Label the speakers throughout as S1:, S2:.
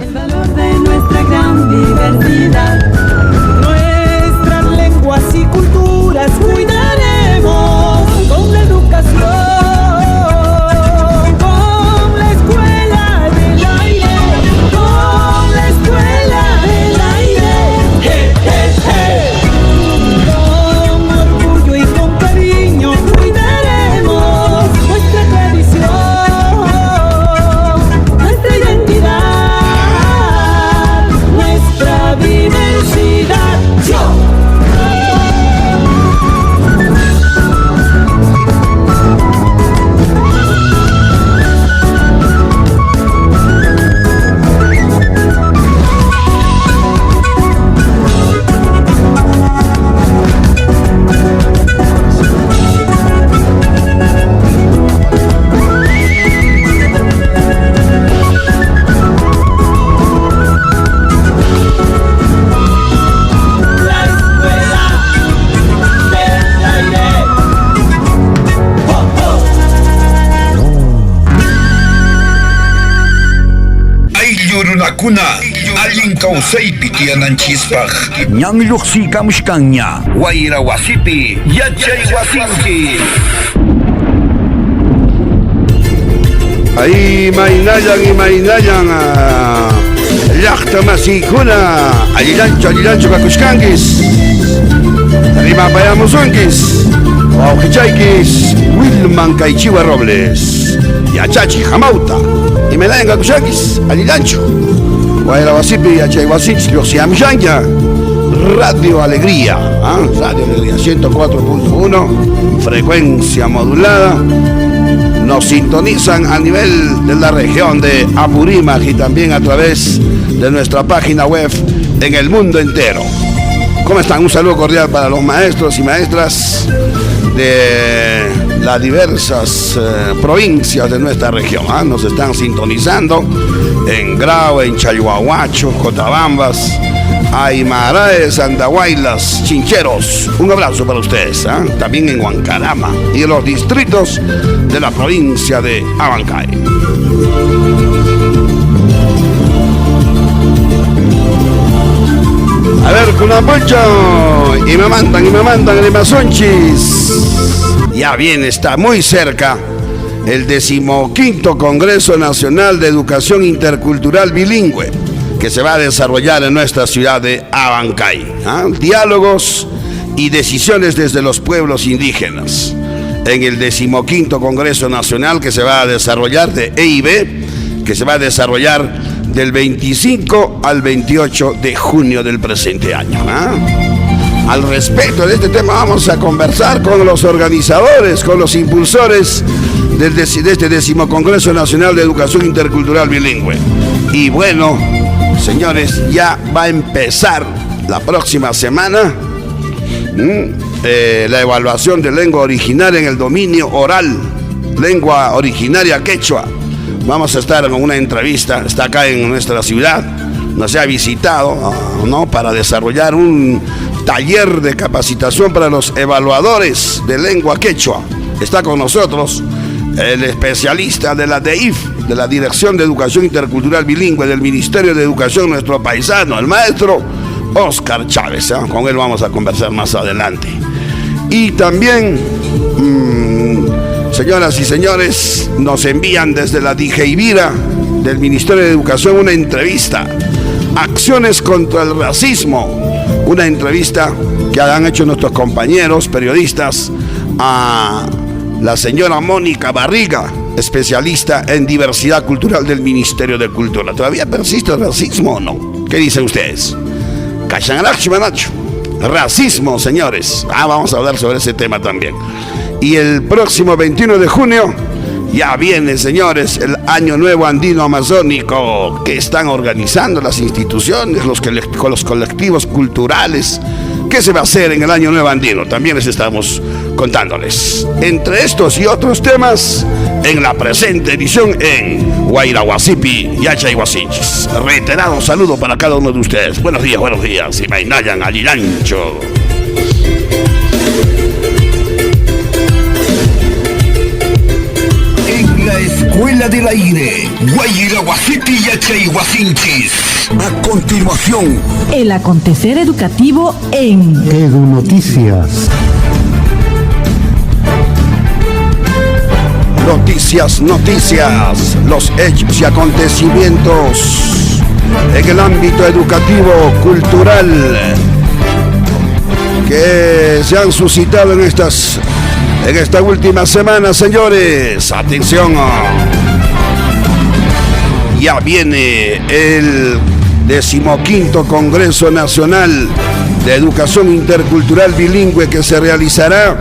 S1: El valor de nuestra gran diversidad. Nuestras lenguas y culturas cuidaremos con la educación.
S2: Kuna alin kausaypi tiyananchispak
S3: ñan lluqsiykamushkanña
S2: wayra wasipi yachay wasinki.
S4: Ahí mainayan llaqta masiykuna allilanchu kakushkankis rimapayamusunkis wawqichaykis Wilman Kaychiwa Robles yachachi hamauta imelayan kakushankis allilanchu wayra wasipi yachay wasinchis lluqsiyamullanña Radio Alegría, Radio Alegría 104.1 frecuencia modulada. Nos sintonizan a nivel de la región de Apurímac y también a través de nuestra página web en el mundo entero. ¿Cómo están? Un saludo cordial para los maestros y maestras de las diversas provincias de nuestra región. Nos están sintonizando en Grau, en Chalhuahuacho, Cotabambas, Aymaraes, Andahuaylas, Chincheros. Un abrazo para ustedes. También en Huancarama y en los distritos de la provincia de Abancay. A ver, Cunapocho, y me mandan Limazonchis. Ya bien, está muy cerca el 15º Congreso Nacional de Educación Intercultural Bilingüe, que se va a desarrollar en nuestra ciudad de Abancay. Diálogos y decisiones desde los pueblos indígenas. En el 15º Congreso Nacional que se va a desarrollar de EIB, que se va a desarrollar del 25 al 28 de junio del presente año. Al respecto de este tema vamos a conversar con los organizadores, con los impulsores de este 10º Congreso Nacional de Educación Intercultural Bilingüe. Y bueno, señores, ya va a empezar la próxima semana la evaluación de lengua originaria en el dominio oral, lengua originaria quechua. Vamos a estar con una entrevista, está acá en nuestra ciudad, nos ha visitado, para desarrollar un taller de capacitación para los evaluadores de lengua quechua. Está con nosotros el especialista de la DEIF, de la Dirección de Educación Intercultural Bilingüe del Ministerio de Educación, nuestro paisano, el maestro Oscar Chávez. Con él vamos a conversar más adelante. Y también, señoras y señores, nos envían desde la DIJEIVIRA del Ministerio de Educación una entrevista. Acciones contra el racismo. Una entrevista que han hecho nuestros compañeros periodistas a la señora Mónica Barriga, especialista en diversidad cultural del Ministerio de Cultura. ¿Todavía persiste el racismo o no? ¿Qué dicen ustedes? Racismo, señores. Vamos a hablar sobre ese tema también. Y el próximo 21 de junio ya viene, señores, el Año Nuevo Andino Amazónico que están organizando las instituciones, los colectivos culturales. ¿Qué se va a hacer en el Año Nuevo Andino? También les estamos contándoles. Entre estos y otros temas, en la presente edición en Guayrahuasipi, Yachayhuasinchis. Reiterado saludo para cada uno de ustedes. Buenos días. Y Mainayan Alilancho.
S2: En la escuela del aire. Guayra Guasipi Yachay Guasinchis.
S3: A continuación,
S5: El acontecer educativo en
S6: Edu Noticias.
S4: Noticias, los hechos y acontecimientos en el ámbito educativo, cultural, que se han suscitado en esta última semana, señores. Atención, ya viene el 15º Congreso Nacional de Educación Intercultural Bilingüe, que se realizará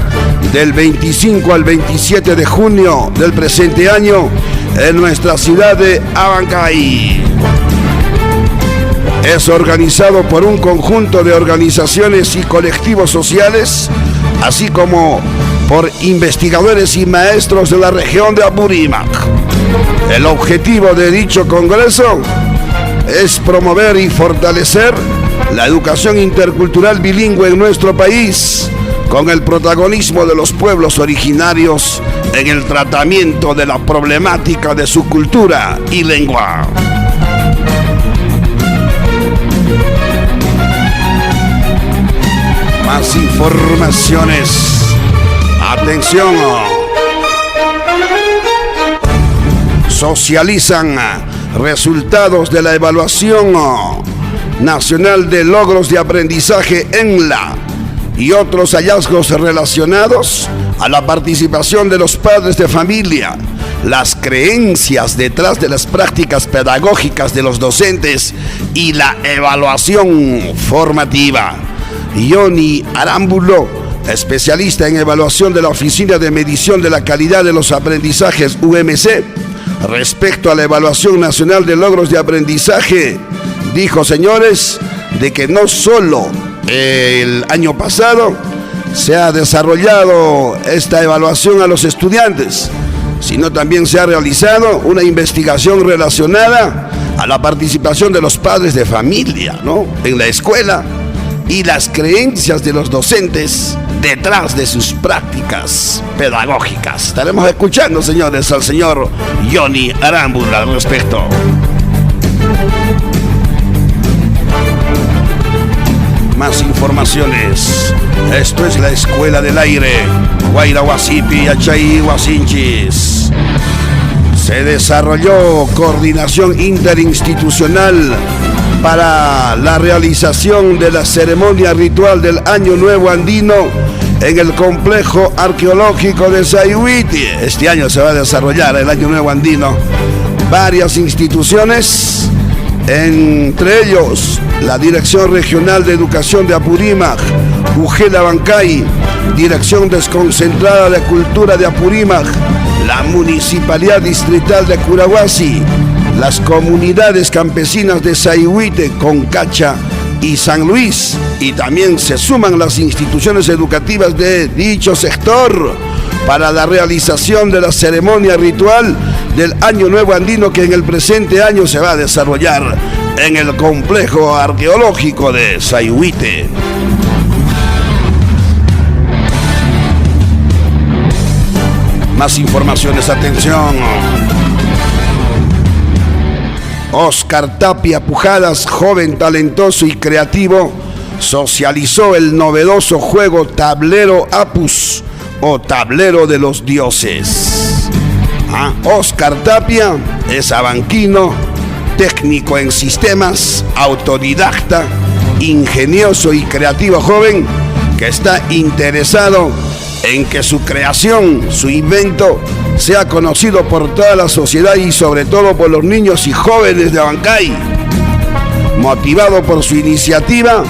S4: del 25 al 27 de junio del presente año en nuestra ciudad de Abancay. Es organizado por un conjunto de organizaciones y colectivos sociales, así como por investigadores y maestros de la región de Apurímac. El objetivo de dicho congreso es promover y fortalecer la educación intercultural bilingüe en nuestro país, con el protagonismo de los pueblos originarios en el tratamiento de la problemática de su cultura y lengua. Más informaciones. Atención. Socializan resultados de la evaluación nacional de logros de aprendizaje ENLA y otros hallazgos relacionados a la participación de los padres de familia, las creencias detrás de las prácticas pedagógicas de los docentes y la evaluación formativa. Johnny Arámbulo, especialista en evaluación de la Oficina de Medición de la Calidad de los Aprendizajes UMC, respecto a la evaluación nacional de logros de aprendizaje, dijo, señores, de que no solo el año pasado se ha desarrollado esta evaluación a los estudiantes, sino también se ha realizado una investigación relacionada a la participación de los padres de familia, ¿no?, en la escuela, y las creencias de los docentes detrás de sus prácticas pedagógicas. Estaremos escuchando, señores, al señor Johnny Arámbula al respecto. Más informaciones. Esto es la Escuela del Aire. Guayra Guasipi Yachay Guasinchis. Se desarrolló coordinación interinstitucional para la realización de la ceremonia ritual del Año Nuevo Andino en el complejo arqueológico de Sayhuiti. Este año se va a desarrollar el Año Nuevo Andino. Varias instituciones, entre ellos la Dirección Regional de Educación de Apurímac, UGEL Abancay, Dirección Desconcentrada de Cultura de Apurímac, la Municipalidad Distrital de Curahuasi, las comunidades campesinas de Sayhuite, Concacha y San Luis, y también se suman las instituciones educativas de dicho sector para la realización de la ceremonia ritual del Año Nuevo Andino, que en el presente año se va a desarrollar en el complejo arqueológico de Sayhuite. Más informaciones, atención. Oscar Tapia Pujadas, joven talentoso y creativo, socializó el novedoso juego Tablero Apus o Tablero de los Dioses. Oscar Tapia es abanquino, técnico en sistemas, autodidacta, ingenioso y creativo joven que está interesado en que su creación, su invento, sea conocido por toda la sociedad y sobre todo por los niños y jóvenes de Abancay. Motivado por su iniciativa,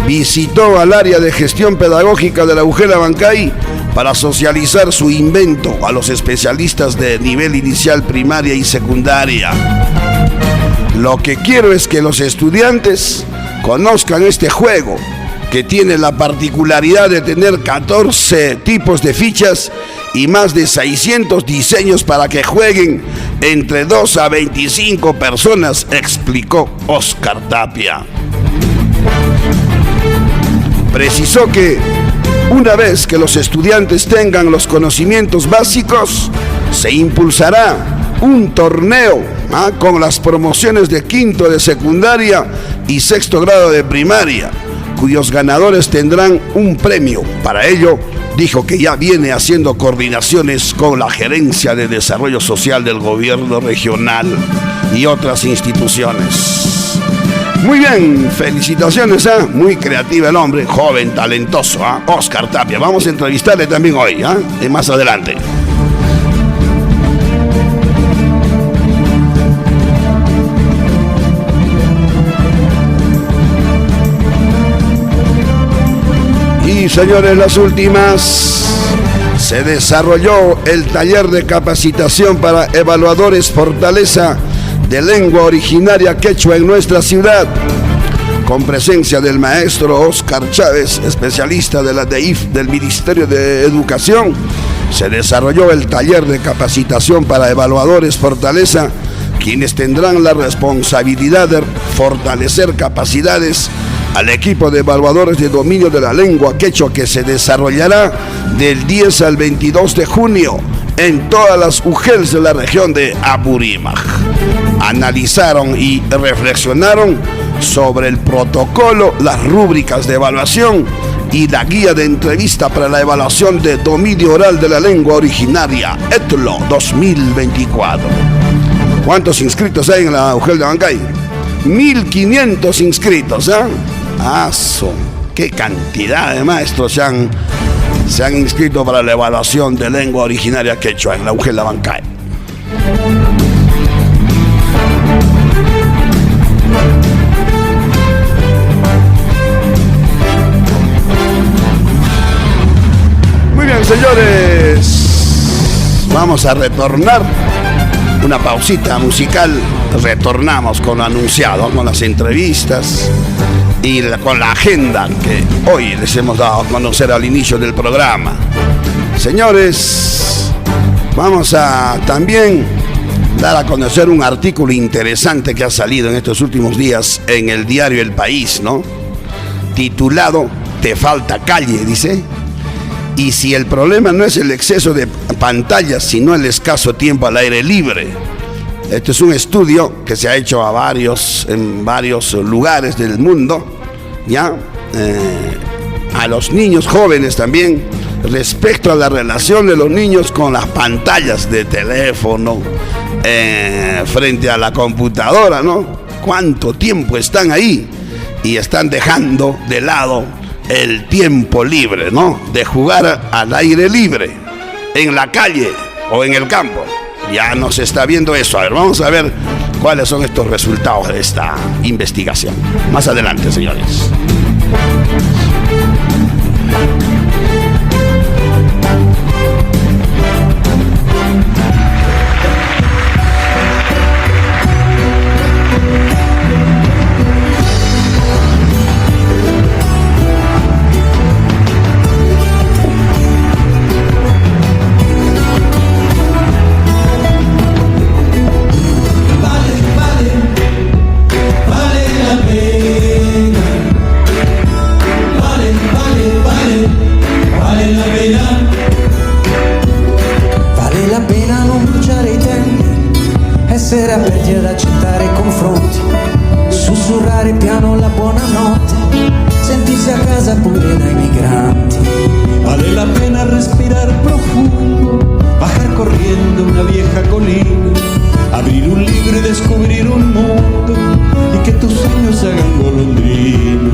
S4: visitó al área de gestión pedagógica de la UGEL Abancay para socializar su invento a los especialistas de nivel inicial, primaria y secundaria. Lo que quiero es que los estudiantes conozcan este juego, que tiene la particularidad de tener 14 tipos de fichas y más de 600 diseños para que jueguen entre 2 a 25 personas, explicó Oscar Tapia. Precisó que una vez que los estudiantes tengan los conocimientos básicos, se impulsará un torneo con las promociones de quinto de secundaria y sexto grado de primaria, cuyos ganadores tendrán un premio. Para ello, dijo que ya viene haciendo coordinaciones con la Gerencia de Desarrollo Social del Gobierno Regional y otras instituciones. Muy bien, felicitaciones, muy creativo el hombre, joven, talentoso, Oscar Tapia. Vamos a entrevistarle también hoy, y más adelante. Y señores, las últimas, se desarrolló el taller de capacitación para evaluadores Fortaleza de lengua originaria quechua en nuestra ciudad, con presencia del maestro Oscar Chávez, especialista de la DEIF del Ministerio de Educación. Se desarrolló el taller de capacitación para evaluadores Fortaleza, quienes tendrán la responsabilidad de fortalecer capacidades al equipo de evaluadores de dominio de la lengua quechua, que se desarrollará del 10 al 22 de junio en todas las UGELs de la región de Apurímac. Analizaron y reflexionaron sobre el protocolo, las rúbricas de evaluación y la guía de entrevista para la evaluación de dominio oral de la lengua originaria ETLO 2024. ¿Cuántos inscritos hay en la UGEL de Abancay? 1.500 inscritos, ¡Qué cantidad de maestros se han inscrito para la evaluación de lengua originaria quechua en la UGEL de Abancay! Muy bien, señores, vamos a retornar. Una pausita musical, retornamos con lo anunciado, con las entrevistas y con la agenda que hoy les hemos dado a conocer al inicio del programa. Señores, vamos a también dar a conocer un artículo interesante que ha salido en estos últimos días en el diario El País, titulado "Te falta calle", dice. Y si el problema no es el exceso de pantallas, sino el escaso tiempo al aire libre. Este es un estudio que se ha hecho en varios lugares del mundo, a los niños jóvenes también, respecto a la relación de los niños con las pantallas de teléfono, frente a la computadora, ¿Cuánto tiempo están ahí? Y están dejando de lado el tiempo libre, de jugar al aire libre, en la calle o en el campo. Ya no se está viendo eso. A ver, vamos a ver cuáles son estos resultados de esta investigación. Más adelante, señores.
S1: Essere aperti ad accettare i confronti, sussurrare piano la buonanotte, sentirsi a casa pure dai migranti. Vale la pena respirar profundo, bajar corriendo una vieja colina, abrir un libro y descubrir un mundo, y que tus sueños se hagan golondrina.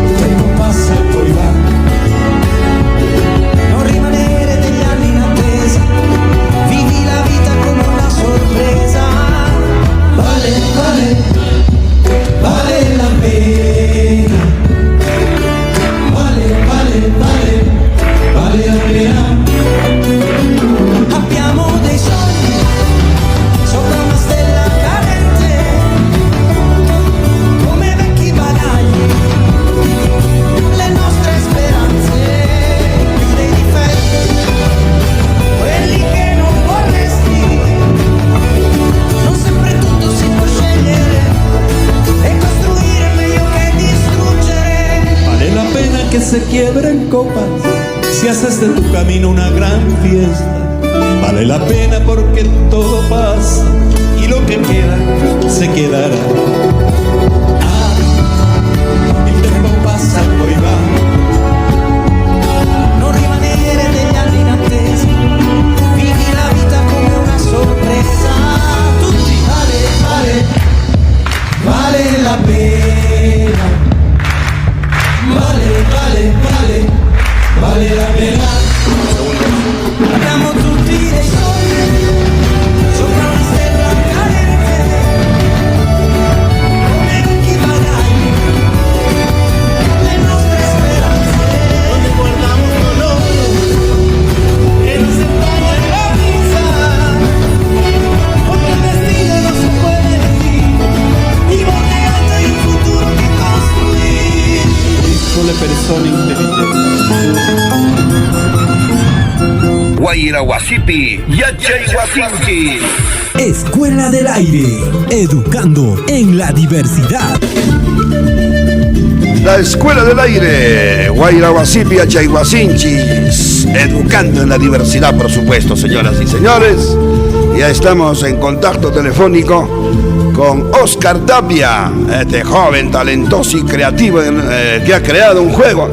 S1: Il tempo passa e poi va, non rimanere degli anni in attesa, vivi la vita come una sorpresa. Vale la pena, vale la pena. Abbiamo dei sogni sopra una stella cadente, come vecchi bagagli, le nostre speranze, più dei difetti, quelli che non vorresti. Non sempre tutto si può scegliere e costruire meglio che distruggere. Vale la pena que se quiebren copas si haces de tu camino una gran fiesta. Vale la pena porque todo pasa y lo que queda se quedará. Il tempo passa poi va, non rimanere negli anni in attesa, vivi la vita come una sorpresa. Tutti vale la pena, vale la pena. Abbiamo tutti dei sogni sopra una stella cadente, come occhi vagani, le nostre speranze, donde guardamos dolor que nos separa en la brisa, porque el destino no se puede elegir, y volteando hay un futuro que construir. Solo persone intelligenti.
S2: Guaira Guasipi, Yachayhuasinchi.
S6: Escuela del Aire, educando en la diversidad.
S4: La Escuela del Aire, Guaira Guasipi, Yachayhuasinchis, educando en la diversidad, por supuesto, señoras y señores. Ya estamos en contacto telefónico con Oscar Tapia, este joven talentoso y creativo que ha creado un juego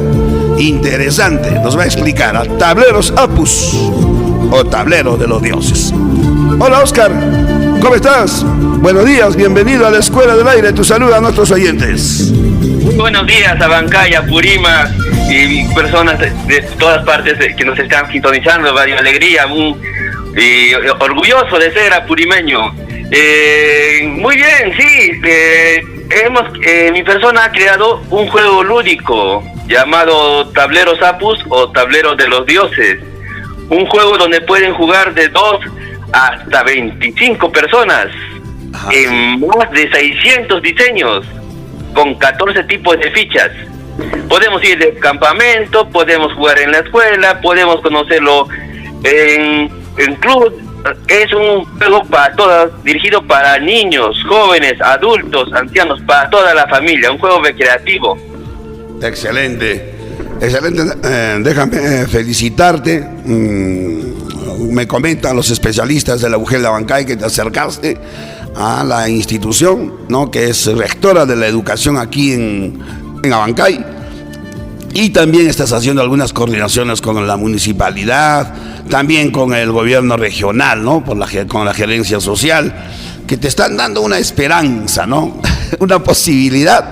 S4: interesante. Nos va a explicar a Tableros Apus o Tablero de los Dioses. Hola Oscar, ¿cómo estás? Buenos días, bienvenido a la Escuela del Aire. Tu saludo a nuestros oyentes.
S7: Muy buenos días a Bancay, a Purímac y personas de todas partes que nos están sintonizando. Radio Alegría, y orgulloso de ser apurimeño. Muy bien, sí. Mi persona ha creado un juego lúdico llamado Tableros Apus o Tablero de los Dioses. Un juego donde pueden jugar de 2 hasta 25 personas. Ajá. En más de 600 diseños, con 14 tipos de fichas. Podemos ir de campamento, podemos jugar en la escuela, podemos conocerlo en club. Es un juego para todas, dirigido para niños, jóvenes, adultos, ancianos, para toda la familia. Un juego recreativo.
S4: Excelente, excelente. Déjame felicitarte. Me comentan los especialistas de la UGEL de Abancay que te acercaste a la institución, ¿no?, que es rectora de la educación aquí en Abancay, y también estás haciendo algunas coordinaciones con la municipalidad, también con el gobierno regional, ¿no?, con la gerencia social, que te están dando una esperanza, ¿no? Una posibilidad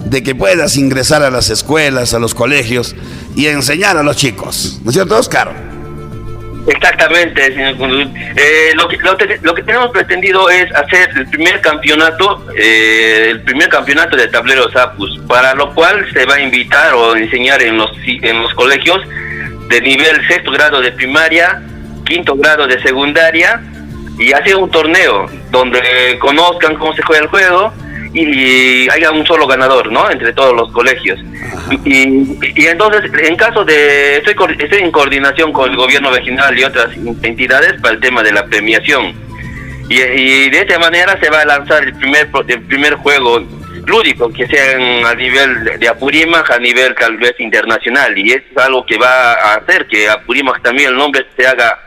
S4: de que puedas ingresar a las escuelas, a los colegios y enseñar a los chicos, ¿no es cierto, Oscar?
S7: Exactamente, señor Kunduz. Lo que tenemos pretendido es hacer el primer campeonato de Tableros Apus, para lo cual se va a invitar o enseñar en los colegios de nivel 6º grado de primaria, 5º grado de secundaria, y hacer un torneo donde conozcan cómo se juega el juego y haya un solo ganador, ¿no?, entre todos los colegios. Y entonces, en caso de... Estoy en coordinación con el gobierno regional y otras entidades para el tema de la premiación. Y de esta manera se va a lanzar el primer juego lúdico que sea a nivel de Apurímac, a nivel tal vez internacional. Y es algo que va a hacer que Apurímac también el nombre se haga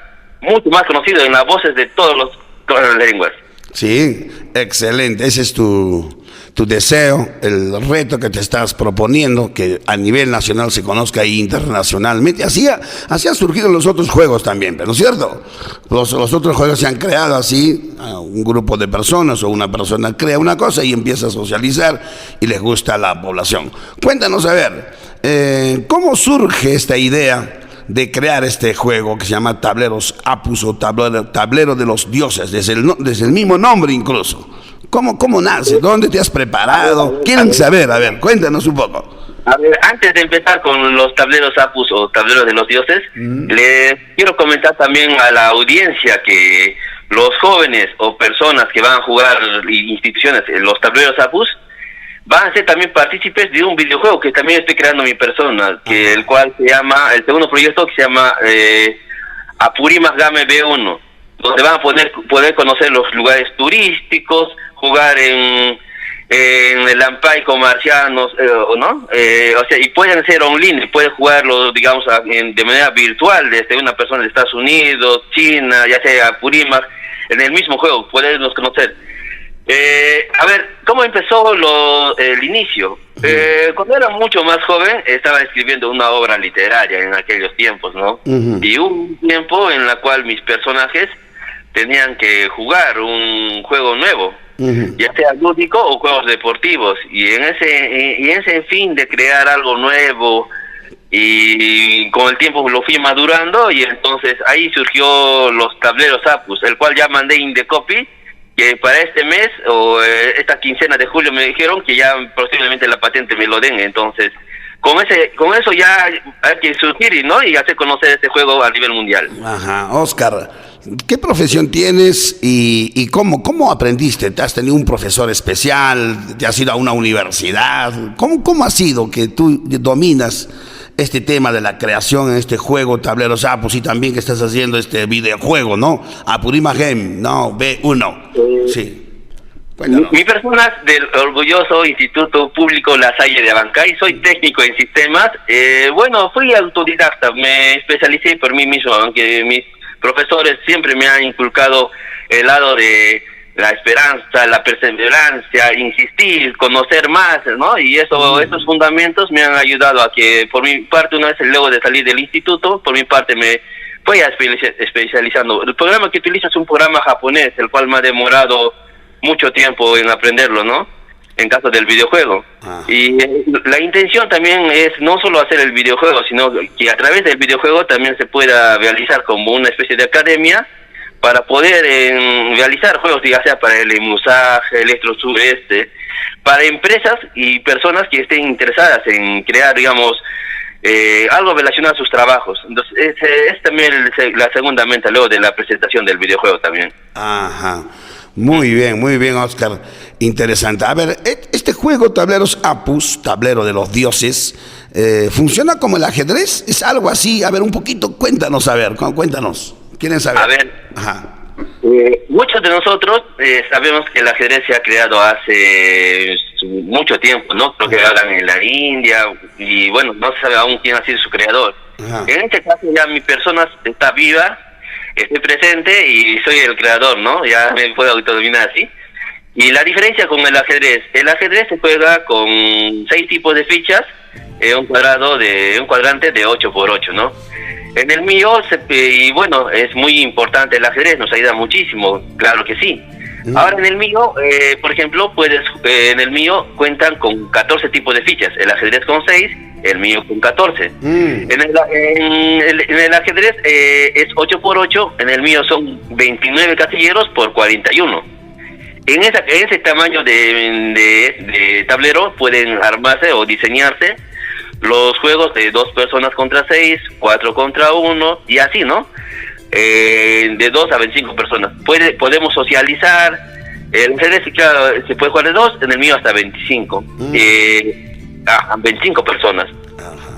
S7: mucho más conocido en las voces de todas las lenguas. Sí, excelente. Ese es tu deseo, el reto que te estás proponiendo, que a nivel nacional se conozca y internacionalmente. Así han surgido los otros juegos también, ¿no es cierto? Los otros juegos se han creado así, un grupo de personas o una persona crea una cosa y empieza a socializar y les gusta a la población. Cuéntanos, a ver, ¿cómo surge esta idea de crear este juego que se llama Tableros Apus o Tablero de los Dioses, desde el mismo nombre incluso? ¿Cómo nace? ¿Dónde te has preparado? Quieren saber, a ver, cuéntanos un poco. A ver, antes de empezar con los Tableros Apus o Tableros de los Dioses, les quiero comentar también a la audiencia que los jóvenes o personas que van a jugar instituciones en los Tableros Apus van a ser también partícipes de un videojuego que también estoy creando mi persona, el cual se llama, el segundo proyecto que se llama Apurímac Game B1, donde van a poder conocer los lugares turísticos, jugar en en el Ampay con marcianos, ¿no? O sea, y pueden ser online, pueden jugarlo, digamos, de manera virtual, desde una persona de Estados Unidos, China, ya sea Apurímac, en el mismo juego, pueden conocer. A ver, ¿cómo empezó el inicio? Cuando era mucho más joven, estaba escribiendo una obra literaria en aquellos tiempos, ¿no? Y hubo un tiempo en la cual mis personajes tenían que jugar un juego nuevo, ya sea lúdico o juegos deportivos, y en ese fin de crear algo nuevo, y con el tiempo lo fui madurando, y entonces ahí surgió los tableros Apus, el cual ya mandé in the copy, que para este mes o esta quincena de julio me dijeron que ya posiblemente la patente me lo den. Entonces con eso ya hay que surgir, ¿no? Y hacer conocer este juego a nivel mundial.
S4: Ajá, Oscar, ¿qué profesión tienes y cómo aprendiste? ¿Te has tenido un profesor especial? ¿Te has ido a una universidad? ¿Cómo ha sido que tú dominas este tema de la creación en este juego Tableros Apus, y también que estás haciendo este videojuego, ¿no? Apurímac Game, ¿no? B1. Sí. Cuéntanos.
S7: Mi persona es del orgulloso Instituto Público La Salle de Abancay, soy técnico en sistemas. Bueno, fui autodidacta, me especialicé por mí mismo, aunque mis profesores siempre me han inculcado el lado de la esperanza, la perseverancia, insistir, conocer más, ¿no? Y esos fundamentos me han ayudado a que, por mi parte, una vez luego de salir del instituto, por mi parte me fui especializando. El programa que utilizo es un programa japonés, el cual me ha demorado mucho tiempo en aprenderlo, ¿no? En caso del videojuego. Y la intención también es no solo hacer el videojuego, sino que a través del videojuego también se pueda realizar como una especie de academia para poder realizar juegos, ya sea para el emusaje, Electro Sureste, para empresas y personas que estén interesadas en crear, digamos, algo relacionado a sus trabajos. Entonces, es también la segunda meta luego de la presentación del videojuego también.
S4: Ajá. Muy bien, Oscar. Interesante. A ver, este juego Tableros Apus, tablero de los dioses, ¿funciona como el ajedrez? ¿Es algo así? A ver, un poquito, cuéntanos, cuéntanos. ¿Quieren saber?
S7: A ver,
S4: ajá.
S7: Muchos de nosotros sabemos que el ajedrez se ha creado hace mucho tiempo, ¿no? Creo que hablan en la India, y bueno, no se sabe aún quién ha sido su creador. Ajá. En este caso ya mi persona está viva, estoy presente y soy el creador, ¿no? Ya me puedo autodominar así. Y la diferencia con el ajedrez se juega con 6 tipos de fichas, un cuadrante de 8x8, ¿no? En el mío, y bueno, es muy importante el ajedrez, nos ayuda muchísimo, claro que sí. Ahora en el mío, por ejemplo, en el mío cuentan con 14 tipos de fichas, el ajedrez con 6, el mío con 14. En el ajedrez es 8x8, en el mío son 29 casilleros por 41. En ese tamaño de tablero pueden armarse o diseñarse los juegos de 2 personas contra 6, 4 contra 1 y así, ¿no? De 2 a 25 personas. Podemos socializar. El ajedrez, claro, se puede jugar de 2, en el mío hasta 25. 25 personas.
S4: Ajá.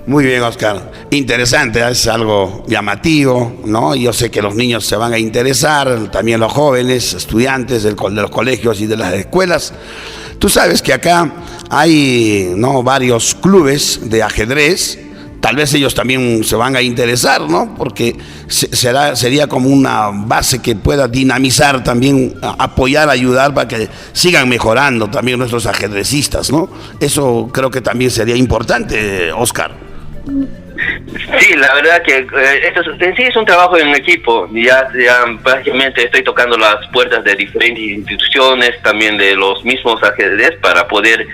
S4: Muy bien, Oscar. Interesante, es algo llamativo, ¿no? Yo sé que los niños se van a interesar, también los jóvenes, estudiantes de los colegios y de las escuelas. Tú sabes que acá hay, ¿no?, varios clubes de ajedrez. Tal vez ellos también se van a interesar, ¿no? Porque sería como una base que pueda dinamizar también, apoyar, ayudar para que sigan mejorando también nuestros ajedrecistas, ¿no? Eso creo que también sería importante, Oscar.
S7: Sí, la verdad que esto en sí es un trabajo en equipo. Ya prácticamente estoy tocando las puertas de diferentes instituciones, también de los mismos ajedrez, para poder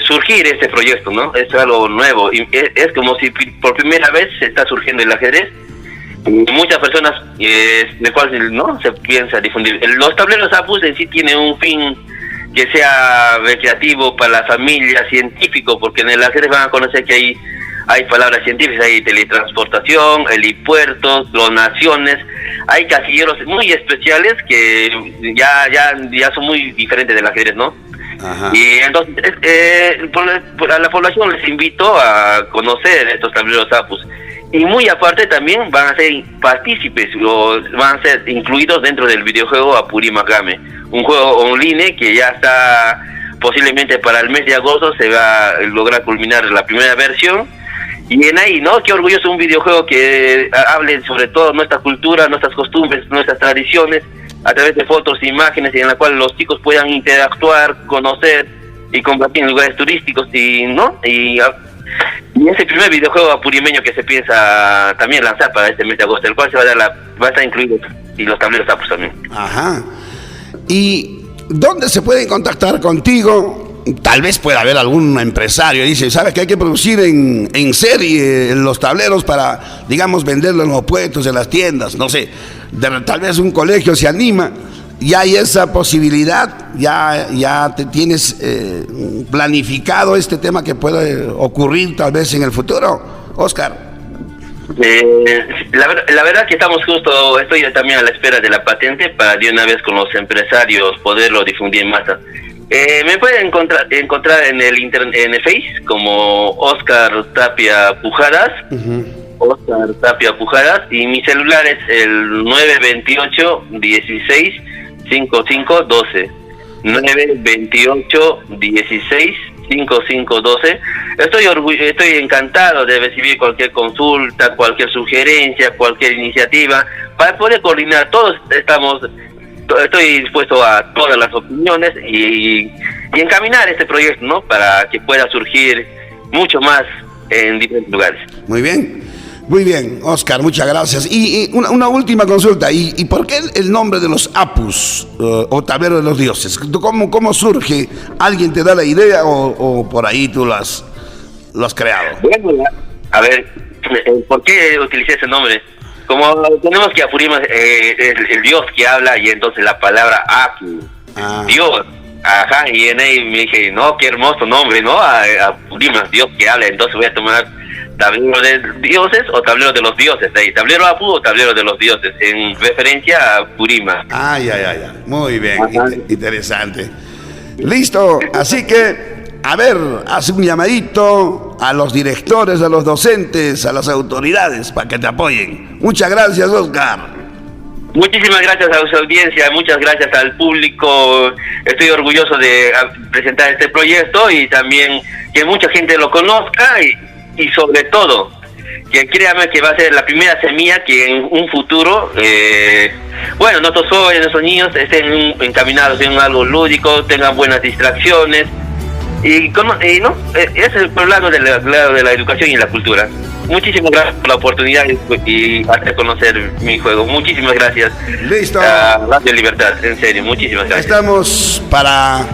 S7: surgir este proyecto, ¿no? Es algo nuevo y es como si por primera vez se está surgiendo el ajedrez. Muchas personas de cual no se piensa difundir. Los tableros Apus en sí tienen un fin que sea recreativo para la familia, científico, porque en el ajedrez van a conocer que hay palabras científicas, hay teletransportación, helipuertos, clonaciones, hay casilleros muy especiales que ya son muy diferentes del ajedrez, ¿no? Ajá. Y entonces a la población les invito a conocer estos tableros Apus, y muy aparte también van a ser partícipes o van a ser incluidos dentro del videojuego Apurímac Game, un juego online que ya está posiblemente para el mes de agosto se va a lograr culminar la primera versión. Y en ahí, ¿no? Qué orgulloso un videojuego que hable sobre todo nuestra cultura, nuestras costumbres, nuestras tradiciones, a través de fotos e imágenes, en la cual los chicos puedan interactuar, conocer y compartir en lugares turísticos, y ese primer videojuego apurimeño que se piensa también lanzar para este mes de agosto, el cual se va a estar incluido, y los tableros Apus también.
S4: Ajá. ¿Y dónde se pueden contactar contigo? Tal vez pueda haber algún empresario, dice, ¿sabes que hay que producir en serie los tableros para, digamos, venderlos en los puestos, en las tiendas? No sé, tal vez un colegio se anima, ya hay esa posibilidad, ya te tienes planificado este tema que puede ocurrir tal vez en el futuro, Oscar.
S7: La verdad que estoy también a la espera de la patente para de una vez con los empresarios poderlo difundir en masa. Me pueden encontrar en el Face como Oscar Tapia Pujadas, Oscar Tapia Pujadas, y mi celular es el 928 16 55 12, 928 16 5512. Estoy encantado de recibir cualquier consulta, cualquier sugerencia, cualquier iniciativa para poder coordinar. Estoy dispuesto a todas las opiniones y encaminar este proyecto, ¿no? Para que pueda surgir mucho más en diferentes lugares.
S4: Muy bien, Oscar, muchas gracias. Y una última consulta, ¿y por qué el nombre de los Apus, o tablero de los dioses? ¿Cómo surge? ¿Alguien te da la idea o por ahí tú lo has creado?
S7: Bueno, a ver, ¿por qué utilicé ese nombre? Como tenemos que Apurima el Dios que habla, y entonces la palabra Apu, Dios, ajá, y en ahí me dije, no, qué hermoso nombre, ¿no? Apurima, Dios que habla, entonces voy a tomar tablero de dioses o tablero de los dioses, ahí, tablero Apu o tablero de los dioses, en referencia a Purima.
S4: Ya, muy bien, interesante. Listo, así que, a ver, haz un llamadito a los directores, a los docentes, a las autoridades para que te apoyen. Muchas gracias, Oscar.
S7: Muchísimas gracias a su audiencia, muchas gracias al público. Estoy orgulloso de presentar este proyecto y también que mucha gente lo conozca y sobre todo, que créame que va a ser la primera semilla que en un futuro, nuestros jóvenes, nuestros niños estén encaminados en algo lúdico, tengan buenas distracciones. Ese es el lado de la educación y la cultura. Muchísimas gracias por la oportunidad y hacer conocer mi juego. Muchísimas gracias.
S4: Listo.
S7: Radio Libertad, en serio, muchísimas gracias.
S4: Estamos para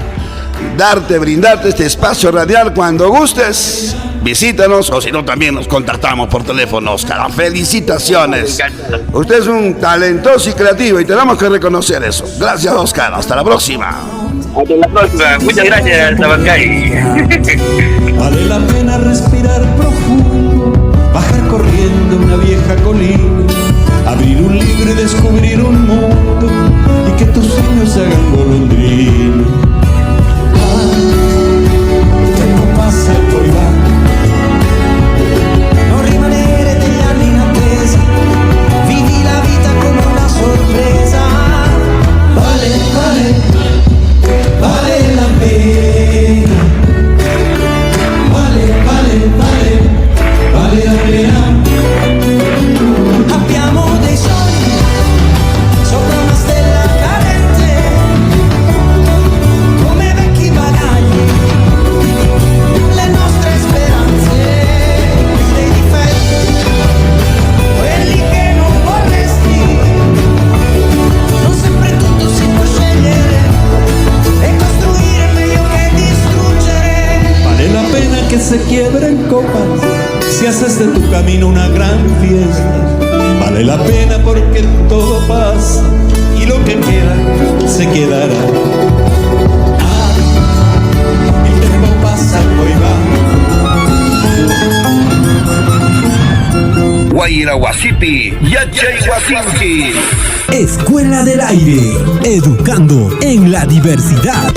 S4: brindarte este espacio radial cuando gustes. Visítanos, o si no también nos contactamos por teléfono, Oscar. Felicitaciones. Usted es un talentoso y creativo y tenemos que reconocer eso. Gracias, Oscar. Hasta la próxima.
S7: Hasta la próxima. Muchas gracias, Sabancay.
S1: Vale la pena respirar profundo, bajar corriendo una vieja colina, abrir un libro y descubrir un mundo, y que tus sueños se hagan golondrina. Il tempo passa e poi va, non rimanere degli anni in attesa, vivi la vita come una sorpresa. Vale la pena, vale la pena. Abbiamo dei sogni sopra una stella cadente, come vecchi bagagli, le nostre speranze, dei difetti, quelli che non vorresti. Non sempre tutto si può scegliere e costruire meglio che distruggere. Vale la pena que se quiebren copas si haces de tu camino una gran fiesta. Vale la pena porque todo pasa y lo que queda se quedará. El tiempo pasa, hoy va.
S2: Guaira Guasipi, Yachay Guasinchi.
S6: Escuela del Aire, educando en la diversidad.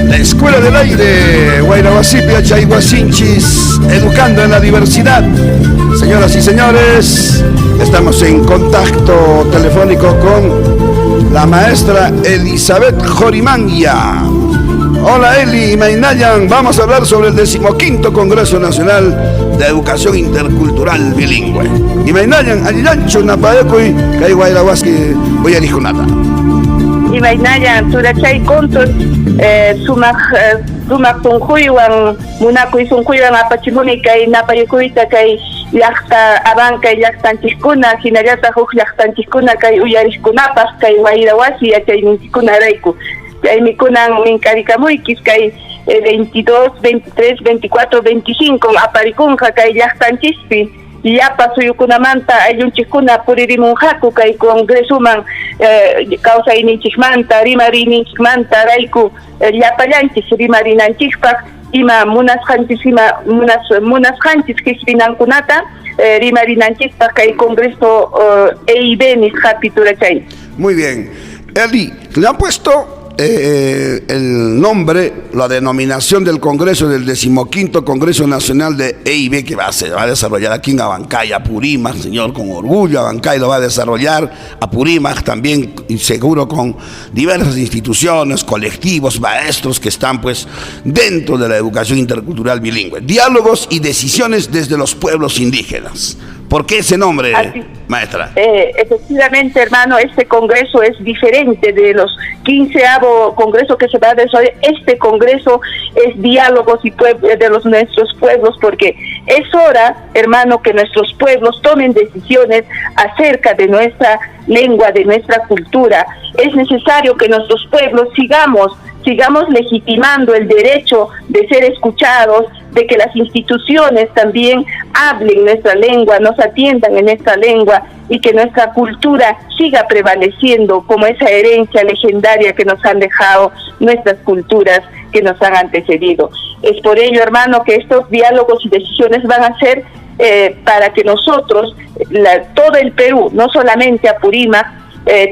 S4: La Escuela del Aire, Guairaguasipia, Chayguasinchis, educando en la diversidad. Señoras y señores, estamos en contacto telefónico con la maestra Elizabeth Jorimanguia. Hola Eli, Mainayan, vamos a hablar sobre el 15º Congreso Nacional de Educación Intercultural Bilingüe. Y Mainayan, alilancho napaekoy, kay guaylahuasque, voy a dijunata.
S8: Y Mainayan, turachay contos, sumak tunjuywan, munakuy sunjuywan apachimuni kay napayukuita kay llaqta abanka llaqtanchikuna, hinallata huk llaqtanchikuna kay uyariskunapas kay wayrawasi yachayninchikunarayku. Mi kunan minkarikamuykis kay 22, 23, 24, 25 aparikunja kay llaqtanchispi llapa suyukunamanta ayllunchikkuna puririmunjaku kay congresuman kawsayninchikmanta rimarinchikmanta rayku llapallanchis rimarinanchikpaq ima munasqanchis hispinankunata rimarinanchikpaq kay congreso EIB nisqapi turachay.
S4: Muy bien. Eli, le han puesto el nombre, la denominación del Congreso, del 15º Congreso Nacional de EIB, que va a desarrollar aquí en Abancay, Apurímac, señor, con orgullo. Abancay lo va a desarrollar, Apurímac también, y seguro con diversas instituciones, colectivos, maestros que están pues dentro de la educación intercultural bilingüe. Diálogos y decisiones desde los pueblos indígenas. ¿Por qué ese nombre, maestra?
S8: Efectivamente, hermano, este congreso es diferente de los 15º congreso que se va a desarrollar. Este congreso es diálogos y de nuestros pueblos, porque es hora, hermano, que nuestros pueblos tomen decisiones acerca de nuestra lengua, de nuestra cultura. Es necesario que nuestros pueblos sigamos legitimando el derecho de ser escuchados, de que las instituciones también hablen nuestra lengua, nos atiendan en nuestra lengua y que nuestra cultura siga prevaleciendo como esa herencia legendaria que nos han dejado nuestras culturas que nos han antecedido. Es por ello, hermano, que estos diálogos y decisiones van a ser para que nosotros, todo el Perú, no solamente Apurímac,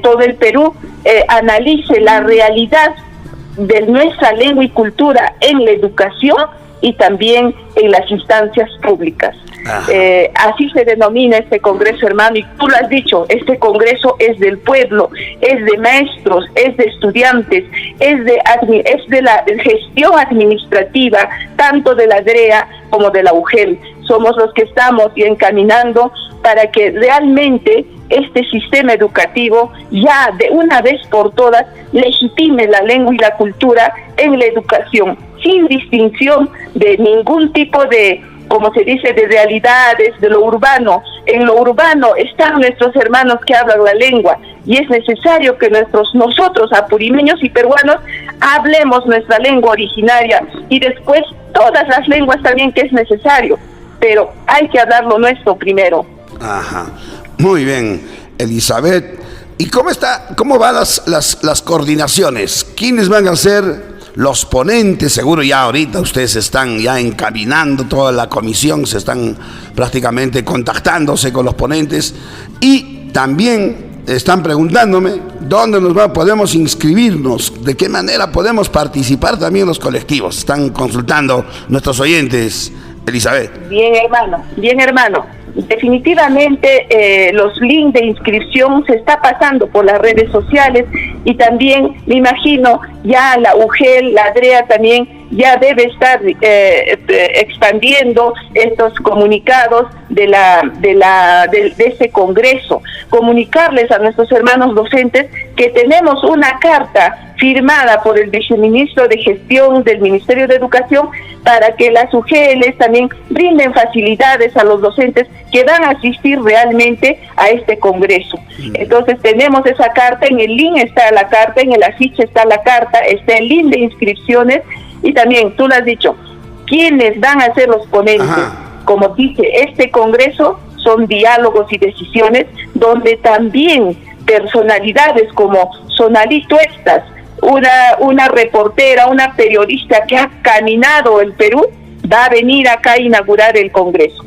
S8: todo el Perú analice la realidad de nuestra lengua y cultura en la educación y también en las instancias públicas. Así se denomina este congreso, hermano, y tú lo has dicho, este congreso es del pueblo, es de maestros, es de estudiantes, es de la gestión administrativa, tanto de la DREA como de la UGEL. Somos los que estamos encaminando para que realmente este sistema educativo ya de una vez por todas legitime la lengua y la cultura en la educación, sin distinción de ningún tipo de, como se dice, de realidades, de lo urbano. En lo urbano están nuestros hermanos que hablan la lengua y es necesario que nosotros, apurimeños y peruanos, hablemos nuestra lengua originaria y después todas las lenguas también que es necesario, pero hay que hablar lo nuestro primero.
S4: Ajá, muy bien, Elizabeth. ¿Y cómo van las coordinaciones? ¿Quiénes van a ser los ponentes? Seguro ya ahorita ustedes están ya encaminando, toda la comisión se están prácticamente contactándose con los ponentes y también están preguntándome dónde podemos inscribirnos, de qué manera podemos participar también los colectivos. Están consultando nuestros oyentes, Elizabeth.
S8: Bien, hermano. Definitivamente los links de inscripción se está pasando por las redes sociales y también me imagino ya la UGEL, la DREA también ya debe estar expandiendo estos comunicados de este congreso, comunicarles a nuestros hermanos docentes que tenemos una carta firmada por el viceministro de Gestión del Ministerio de Educación para que las UGELs también brinden facilidades a los docentes que van a asistir realmente a este congreso. Entonces tenemos esa carta, en el link está la carta, en el afiche está la carta, está el link de inscripciones y también, tú lo has dicho, ¿quiénes van a ser los ponentes? Ajá. Como dice, este congreso son diálogos y decisiones donde también personalidades como Sonali Tuestas, una reportera, una periodista que ha caminado el Perú, va a venir acá a inaugurar el Congreso.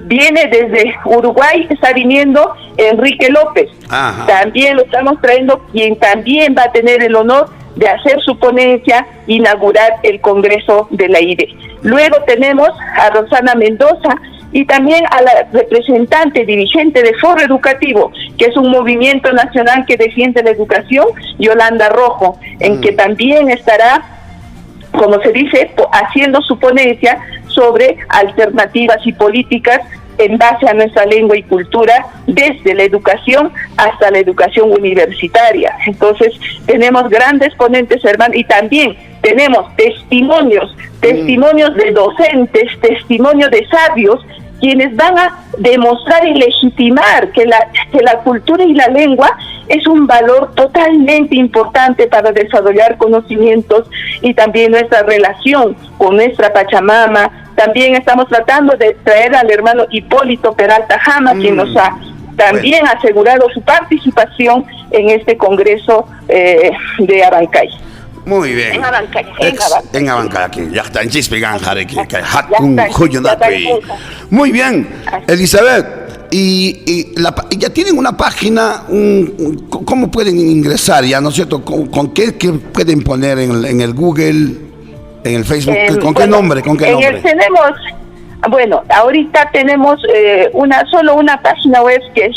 S8: Viene desde Uruguay, está viniendo Enrique López. Ajá. También lo estamos trayendo, quien también va a tener el honor de hacer su ponencia, inaugurar el Congreso de la IDE. Luego tenemos a Rosana Mendoza, y también a la representante dirigente de Foro Educativo, que es un movimiento nacional que defiende la educación, Yolanda Rojo, en que también estará, como se dice, haciendo su ponencia sobre alternativas y políticas en base a nuestra lengua y cultura, desde la educación hasta la educación universitaria. Entonces, tenemos grandes ponentes, hermano, y también tenemos testimonios de docentes, testimonios de sabios, quienes van a demostrar y legitimar que la cultura y la lengua es un valor totalmente importante para desarrollar conocimientos y también nuestra relación con nuestra Pachamama. También estamos tratando de traer al hermano Hipólito Peralta Jama, quien nos ha también asegurado su participación en este congreso de Abancay.
S4: Muy bien.
S8: En Abancay.
S4: En Abancay, aquí. Ya está en Chispiganjare, Muy bien, Elizabeth. Y ya tienen una página, ¿cómo pueden ingresar ya, no es cierto? ¿Con qué pueden poner en el Google, en el Facebook? ¿Con qué nombre?
S8: Tenemos, bueno, ahorita tenemos solo una página web que es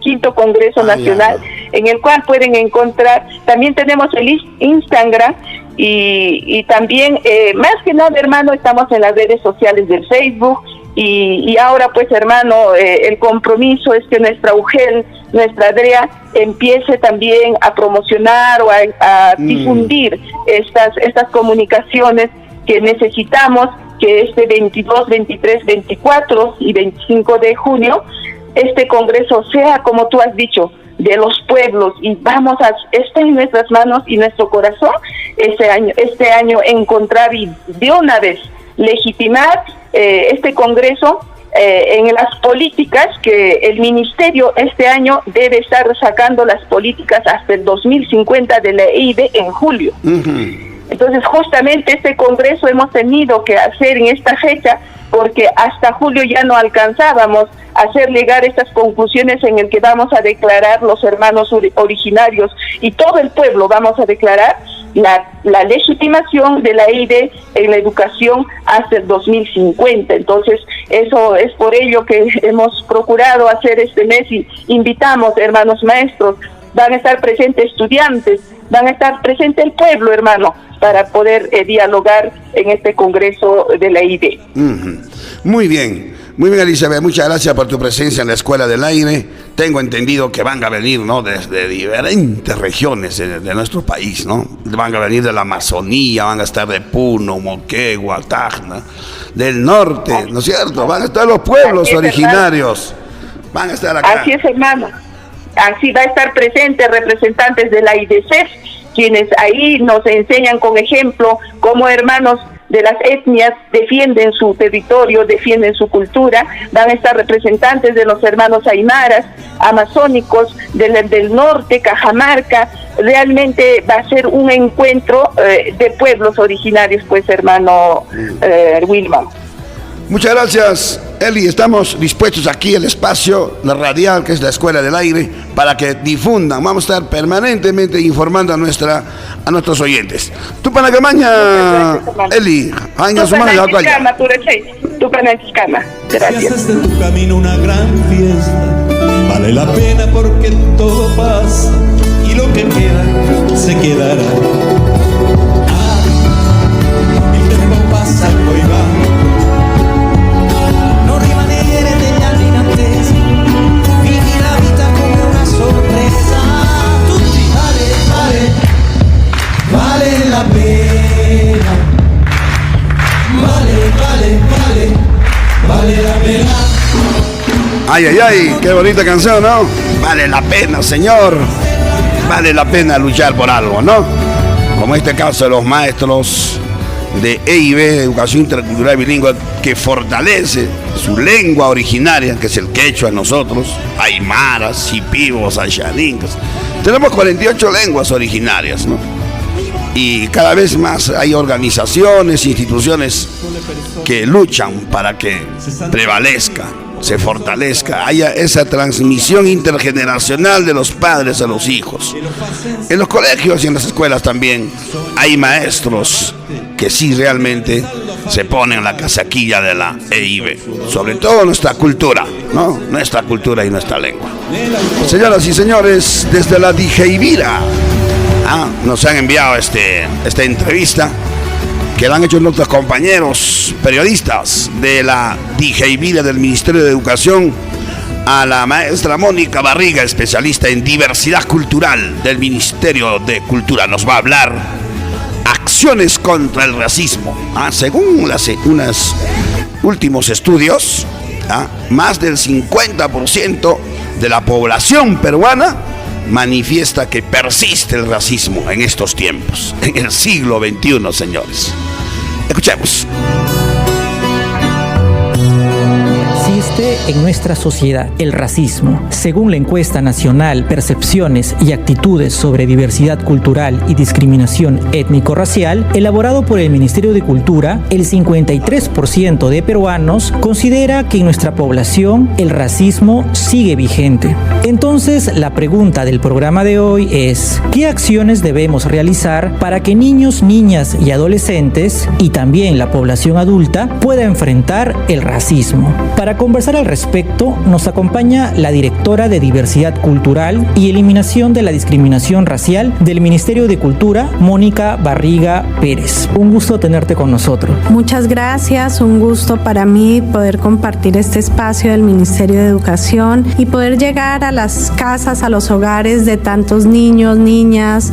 S8: Quinto Congreso Nacional, en el cual pueden encontrar. También tenemos el Instagram y también, más que nada, hermano, estamos en las redes sociales del Facebook. Y ahora, pues, hermano, el compromiso es que nuestra UGEL, nuestra Adrea, empiece también a promocionar o a difundir estas comunicaciones que necesitamos, que este 22, 23, 24 y 25 de junio, este congreso sea, como tú has dicho, de los pueblos, y está en nuestras manos y nuestro corazón este año encontrar y de una vez legitimar este congreso en las políticas que el ministerio este año debe estar sacando las políticas hasta el 2050 de la EID en julio. Entonces, justamente este congreso hemos tenido que hacer en esta fecha, porque hasta julio ya no alcanzábamos a hacer llegar estas conclusiones en el que vamos a declarar los hermanos originarios y todo el pueblo vamos a declarar la legitimación de la EID en la educación hasta el 2050. Entonces, eso es por ello que hemos procurado hacer este mes y invitamos, hermanos maestros, van a estar presentes estudiantes, van a estar presente el pueblo, hermano, para poder dialogar en este congreso de la EID.
S4: Muy bien, Elizabeth, muchas gracias por tu presencia en la Escuela del Aire. Tengo entendido que van a venir, ¿no?, desde diferentes regiones de nuestro país, ¿no? Van a venir de la Amazonía, van a estar de Puno, Moquegua, Tacna, del norte, ¿no es cierto? Van a estar los pueblos originarios, van a estar acá.
S8: Así es, hermano. Así va a estar presentes representantes de la IDCEF, quienes ahí nos enseñan con ejemplo cómo hermanos de las etnias defienden su territorio, defienden su cultura. Van a estar representantes de los hermanos aymaras, amazónicos, del norte, Cajamarca. Realmente va a ser un encuentro de pueblos originarios, pues, hermano Wilma.
S4: Muchas gracias, Eli. Estamos dispuestos aquí el espacio, la radial, que es la Escuela del Aire, para que difundan. Vamos a estar permanentemente informando a nuestros oyentes. Tupanacaña, Eli.
S8: Tupanacaña.
S1: Si haces de tu camino una gran fiesta, vale la pena porque todo pasa y lo que queda se quedará. El tiempo pasa, hoy va. Vale la pena, vale la pena.
S4: Ay, qué bonita canción, ¿no? Vale la pena, señor. Vale la pena luchar por algo, ¿no? Como este caso de los maestros de EIB, Educación Intercultural Bilingüe, que fortalece su lengua originaria, que es el quechua en nosotros, aymaras, shipibos, ayaningas. Tenemos 48 lenguas originarias, ¿no? Y cada vez más hay organizaciones, instituciones que luchan para que prevalezca se fortalezca, haya esa transmisión intergeneracional de los padres a los hijos. En los colegios y en las escuelas también hay maestros que sí realmente se ponen la casaquilla de la EIB, sobre todo nuestra cultura, ¿no? Nuestra cultura y nuestra lengua. Señoras y señores, desde la Dijeivira nos han enviado esta entrevista que la han hecho nuestros compañeros periodistas de la Dijeivira del Ministerio de Educación a la maestra Mónica Barriga, especialista en diversidad cultural del Ministerio de Cultura. Nos va a hablar acciones contra el racismo. Según unos últimos estudios, más del 50% de la población peruana manifiesta que persiste el racismo en estos tiempos, en el siglo XXI, señores. Escuchemos.
S9: Existe en nuestra sociedad el racismo. Según la encuesta nacional Percepciones y Actitudes sobre Diversidad Cultural y Discriminación Étnico-Racial, elaborado por el Ministerio de Cultura, el 53% de peruanos considera que en nuestra población el racismo sigue vigente. Entonces, la pregunta del programa de hoy es: ¿qué acciones debemos realizar para que niños, niñas y adolescentes, y también la población adulta, pueda enfrentar el racismo? Para conversar al respecto, nos acompaña la directora de Diversidad Cultural y Eliminación de la Discriminación Racial del Ministerio de Cultura, Mónica Barriga Pérez. Un gusto tenerte con nosotros.
S10: Muchas gracias, un gusto para mí poder compartir este espacio del Ministerio de Educación y poder llegar a las casas, a los hogares de tantos niños, niñas,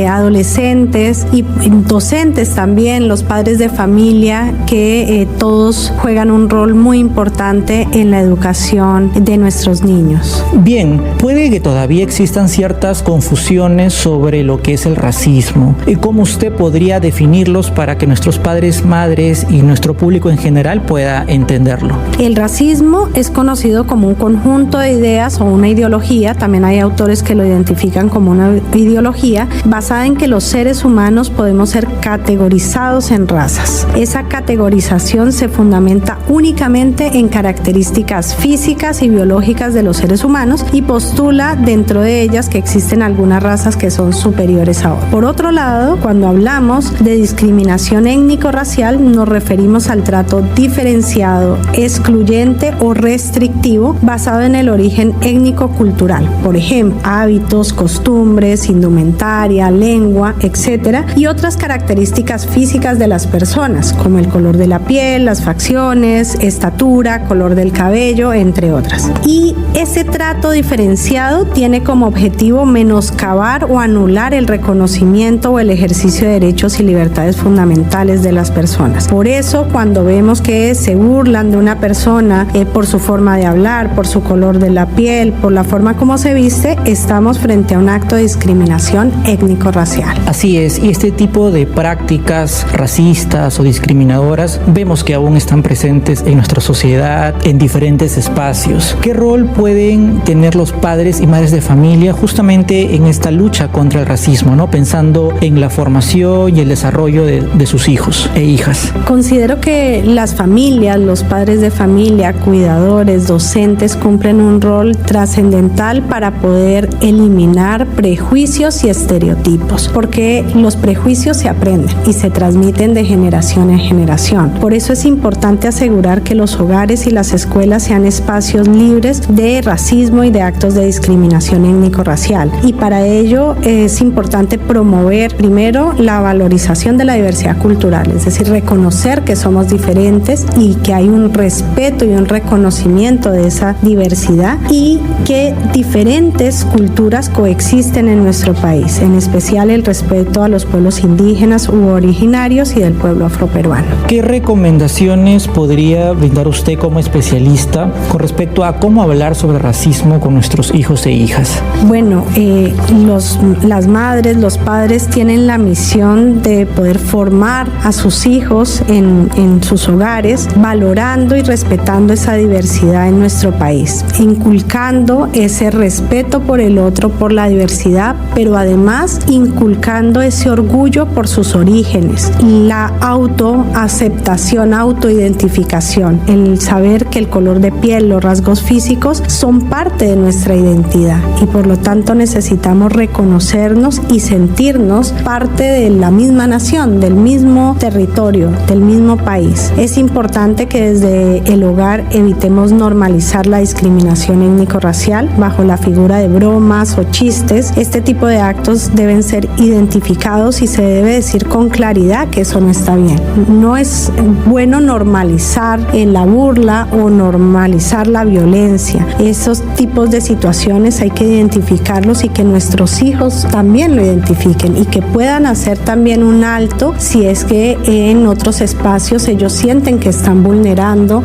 S10: adolescentes y docentes también, los padres de familia, que todos juegan un rol muy importante en la educación de nuestros niños.
S9: Bien, puede que todavía existan ciertas confusiones sobre lo que es el racismo. ¿Y cómo usted podría definirlos para que nuestros padres, madres y nuestro público en general pueda entenderlo?
S10: El racismo es conocido como un conjunto de ideas o una ideología, también hay autores que lo identifican como una ideología, basada en que los seres humanos podemos ser categorizados en razas. Esa categorización se fundamenta únicamente en características físicas y biológicas de los seres humanos y postula dentro de ellas que existen algunas razas que son superiores a otras. Por otro lado, cuando hablamos de discriminación étnico-racial, nos referimos al trato diferenciado, excluyente o restrictivo basado en el origen étnico-cultural, por ejemplo, hábitos, costumbres, indumentaria, lengua, etc., y otras características físicas de las personas, como el color de la piel, las facciones, estatura, color del cabello, entre otras. Y ese trato diferenciado tiene como objetivo menoscabar o anular el reconocimiento o el ejercicio de derechos y libertades fundamentales de las personas. Por eso, cuando vemos que se burlan de una persona por su forma de hablar, por su color de la piel, por la forma como se viste, estamos frente a un acto de discriminación étnico-racial.
S9: Así es, y este tipo de prácticas racistas o discriminadoras vemos que aún están presentes en nuestra sociedad, en diferentes espacios. ¿Qué rol pueden tener los padres y madres de familia justamente en esta lucha contra el racismo, ¿no? Pensando en la formación y el desarrollo de sus hijos e hijas?
S10: Considero que las familias, los padres de familia, cuidadores, docentes cumplen un rol trascendental para poder eliminar prejuicios y estereotipos, porque los prejuicios se aprenden y se transmiten de generación en generación. Por eso es importante asegurar que los hogares y las escuelas sean espacios libres de racismo y de actos de discriminación étnico-racial. Y para ello es importante promover primero la valorización de la diversidad cultural, es decir, reconocer que somos diferentes y que hay un respeto y un reconocimiento de esa diversidad y que diferentes culturas coexisten en nuestro país, en especial el respeto a los pueblos indígenas u originarios y del pueblo afroperuano.
S9: ¿Qué recomendaciones podría brindar usted como especialista con respecto a cómo hablar sobre racismo con nuestros hijos e hijas?
S10: Bueno, las madres, los padres tienen la misión de poder formar a sus hijos en sus hogares, valorando y respetando esa diversidad en nuestro país, inculcando ese respeto por el otro, por la diversidad, pero además inculcando ese orgullo por sus orígenes, la autoaceptación, autoidentificación, el saber que el color de piel, los rasgos físicos son parte de nuestra identidad y por lo tanto necesitamos reconocernos y sentirnos parte de la misma nación, del mismo territorio, del mismo país. Es importante que desde el hogar evitemos normalizar la discriminación étnico-racial bajo la figura de bromas o chistes. Este tipo de actos deben ser identificados y se debe decir con claridad que eso no está bien. No es bueno normalizar en la burla o normalizar la violencia. Esos tipos de situaciones hay que identificarlos y que nuestros hijos también lo identifiquen y que puedan hacer también un alto si es que en otros espacios ellos sienten que están vulnerando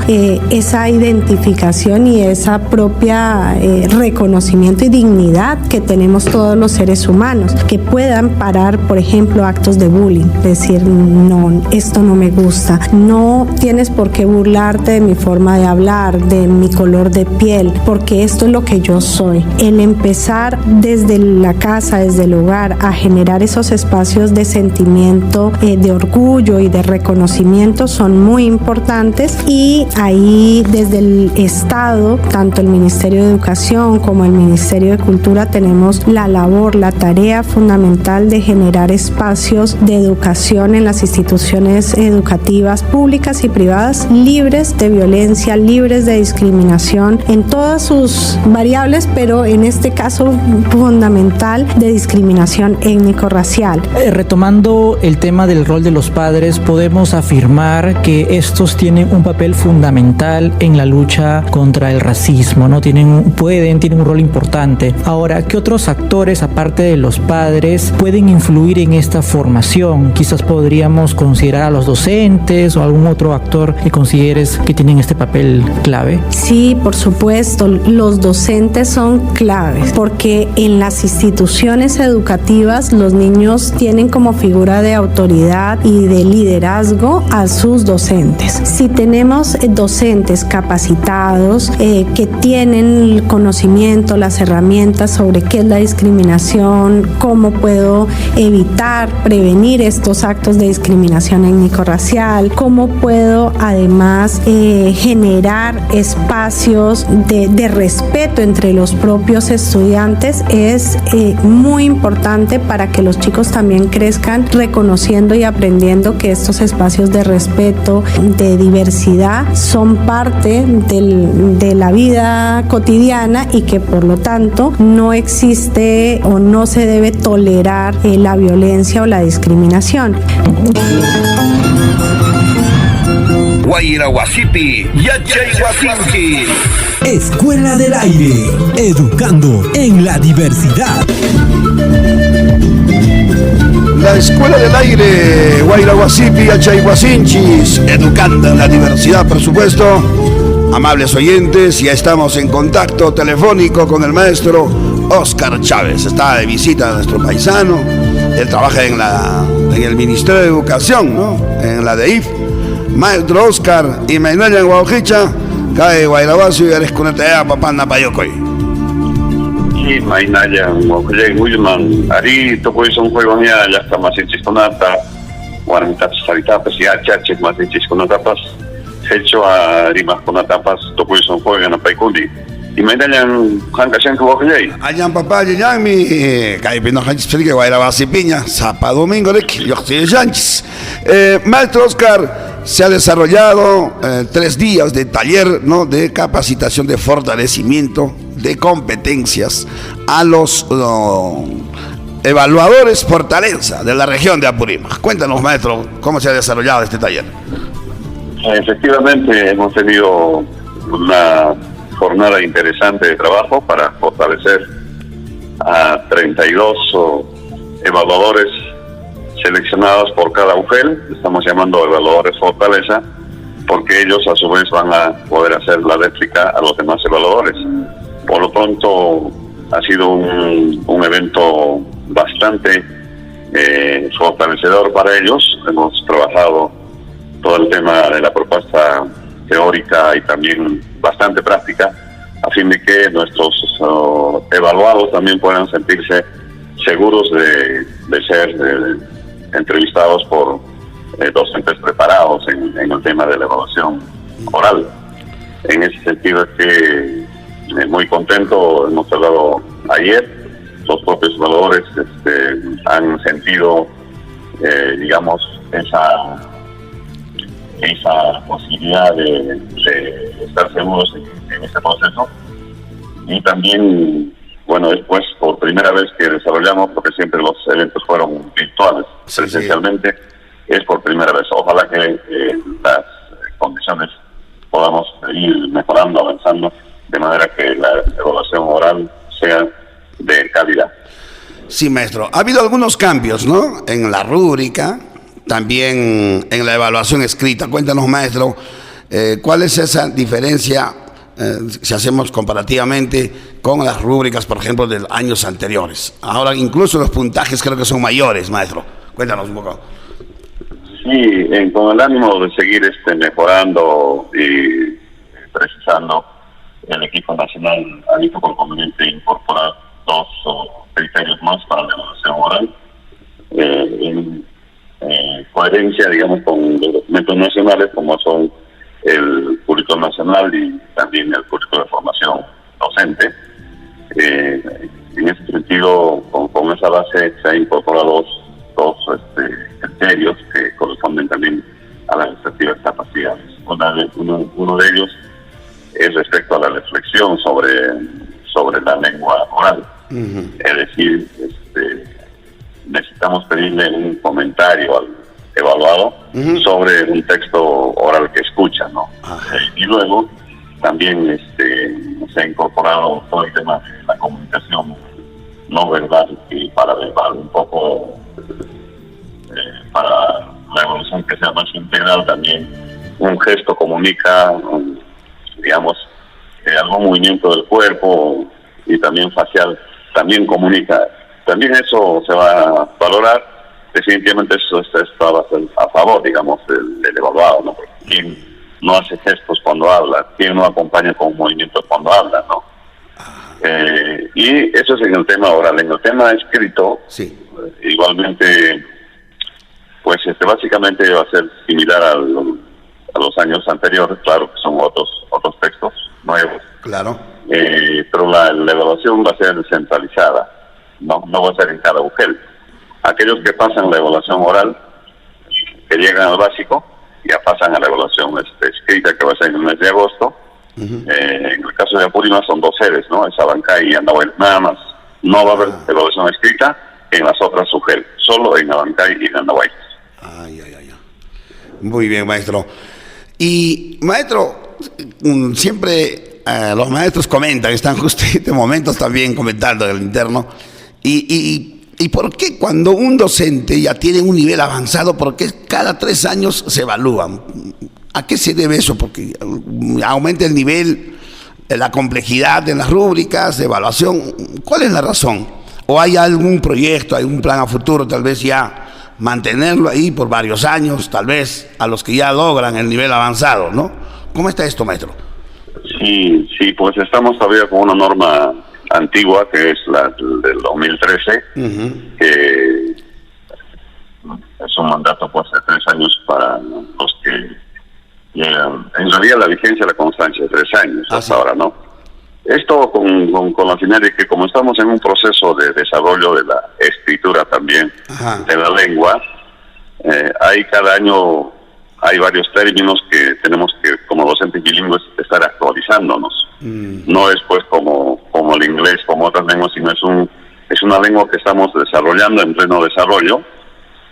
S10: esa identificación y esa propia reconocimiento y dignidad que tenemos todos los seres humanos, que puedan parar, por ejemplo, actos de bullying, decir no, esto no me gusta, no tienes por qué burlarte de mi forma de hablar, de mi color de piel, porque esto es lo que yo soy. El empezar desde la casa, desde el hogar, a generar esos espacios de sentimiento, de orgullo y de reconocimiento son muy importantes y ahí desde el Estado, tanto el Ministerio de Educación como el Ministerio de Cultura tenemos la labor, la tarea fundamental de generar espacios de educación en las instituciones educativas públicas y privadas libres de violencia, libres de discriminación en todas sus variables, pero en este caso fundamental de discriminación étnico-racial.
S9: Retomando el tema del rol de los padres, podemos afirmar que estos tienen un papel fundamental en la lucha contra el racismo, ¿no? Tienen un rol importante. Ahora, ¿qué otros actores, aparte de los padres, pueden influir en esta formación? Quizás podríamos considerar a los docentes o algún otro actor que consideres que tienen este papel clave.
S10: Sí, por supuesto, los docentes son claves porque en las instituciones educativas los niños tienen como figura de autoridad y de liderazgo a sus docentes. Si tenemos docentes capacitados que tienen el conocimiento, las herramientas sobre qué es la discriminación, cómo puedo evitar, prevenir estos actos de discriminación étnico-racial, cómo puedo además generar espacios de respeto entre los propios estudiantes, es muy importante para que los chicos también crezcan reconociendo y aprendiendo que estos espacios de respeto, de diversidad, son parte de la vida cotidiana y que por lo tanto no existe o no se debe tolerar la violencia o la discriminación.
S2: Guaira Guasipi, Yachay Guasinki.
S6: Escuela del Aire, educando en la diversidad.
S4: La Escuela del Aire, Guaira Guasipi, Yachay Guasinchis, educando en la diversidad, por supuesto. Amables oyentes, ya estamos en contacto telefónico con el maestro Oscar Chávez. Está de visita a nuestro paisano. Él trabaja en el Ministerio de Educación, ¿no? En la DEIF. Maestro Oscar, y me en Guaujicha, cae Guairaguasu y eres con el papá Napayocoy.
S11: Sí, Mainaya, Guaujicha, Wilman, Ari, Tocoy son juegos ya está más en Chisconata, Guaramitas, Saritapas y Achaches más en Chisconatapas. Hecho a Rimas con Atapas, Tocoy son juegos en Apaicundi. Y Mainaya, Hankashan, Guaujicha.
S4: Allá, papá, ya mi, cae Pino Hanchis, Felipe Guairaguasi Piña, Zapa Domingo de Yo estoy Yanchis. Maestro Oscar, se ha desarrollado 3 días de taller, ¿no?, de capacitación, de fortalecimiento de competencias a los evaluadores Fortaleza de la región de Apurímac. Cuéntanos, maestro, cómo se ha desarrollado este taller.
S11: Efectivamente, hemos tenido una jornada interesante de trabajo para fortalecer a 32 evaluadores seleccionados por cada UFEL. Estamos llamando evaluadores Fortaleza porque ellos a su vez van a poder hacer la réplica a los demás evaluadores. Por lo pronto ha sido un evento bastante fortalecedor para ellos. Hemos trabajado todo el tema de la propuesta teórica y también bastante práctica a fin de que nuestros evaluados también puedan sentirse seguros de ser entrevistados por docentes preparados en el tema de la evaluación oral. En ese sentido es que muy contento, hemos hablado ayer, los propios evaluadores han sentido, digamos, esa posibilidad de estar seguros en este proceso. Y también, bueno, después por primera vez que desarrollamos, porque siempre los eventos fueron virtuales, presencialmente, es por primera vez. Ojalá que las condiciones podamos ir mejorando, avanzando, de manera que la evaluación oral sea de calidad.
S4: Sí, maestro. Ha habido algunos cambios, ¿no? En la rúbrica, también en la evaluación escrita. Cuéntanos, maestro, ¿cuál es esa diferencia si hacemos comparativamente con las rúbricas, por ejemplo, de años anteriores? Ahora incluso los puntajes creo que son mayores, maestro. Cuéntanos un poco.
S11: Sí, con el ánimo de seguir mejorando y precisando, el equipo nacional ha visto por conveniente incorporar 2 criterios más para la evaluación oral, en coherencia, digamos, con los documentos nacionales como son el currículo nacional y también el currículo de formación docente. En ese sentido, con esa base se han incorporado dos criterios que corresponden también a las respectivas capacidades. Uno de ellos es respecto a la reflexión sobre la lengua oral. Es decir, necesitamos pedirle un comentario al evaluado sobre un texto oral que escucha, ¿no? Y luego también se ha incorporado todo el tema de la comunicación no verbal y paraverbal, un poco para la evaluación que sea más integral. También un gesto comunica, digamos, algún movimiento del cuerpo y también facial también comunica. También eso se va a valorar. Definitivamente eso está a favor, digamos, del evaluado, ¿no? Porque quien no hace gestos cuando habla, quien no acompaña con movimientos cuando habla, ¿no? Y eso es en el tema oral. En el tema escrito, igualmente, pues básicamente va a ser similar a los años anteriores. Claro que son otros textos nuevos.
S4: Claro.
S11: Pero la evaluación va a ser descentralizada, no va a ser en cada UGEL. Aquellos que pasan la evaluación oral, que llegan al básico, ya pasan a la evaluación escrita, que va a ser en el mes de agosto. En el caso de Apurímac son 2 sedes, ¿no? Es Abancay y Andahuaylas, nada más. No va a haber evaluación escrita en las otras UGEL, solo en Abancay y en Andahuaylas.
S4: Muy bien, maestro. Y, maestro, siempre los maestros comentan, están justo en este momento también comentando en el interno, ¿y por qué cuando un docente ya tiene un nivel avanzado, por qué cada 3 años se evalúan? ¿A qué se debe eso? Porque aumenta el nivel, la complejidad de las rúbricas de evaluación. ¿Cuál es la razón? ¿O hay algún proyecto, hay un plan a futuro, tal vez ya mantenerlo ahí por varios años, tal vez a los que ya logran el nivel avanzado, ¿no? ¿Cómo está esto, maestro?
S11: Sí, pues estamos todavía con una norma antigua, que es la del 2013, que es un mandato pues de 3 años para los que llegan. En realidad la vigencia de la constancia de 3 años hasta ahora, ¿no? Esto con la finalidad de que como estamos en un proceso de desarrollo de la escritura también, de la lengua, cada año hay varios términos que tenemos que, como docentes bilingües, estar actualizándonos. No es pues como el inglés, como otras lenguas, sino es una lengua que estamos desarrollando, en pleno desarrollo,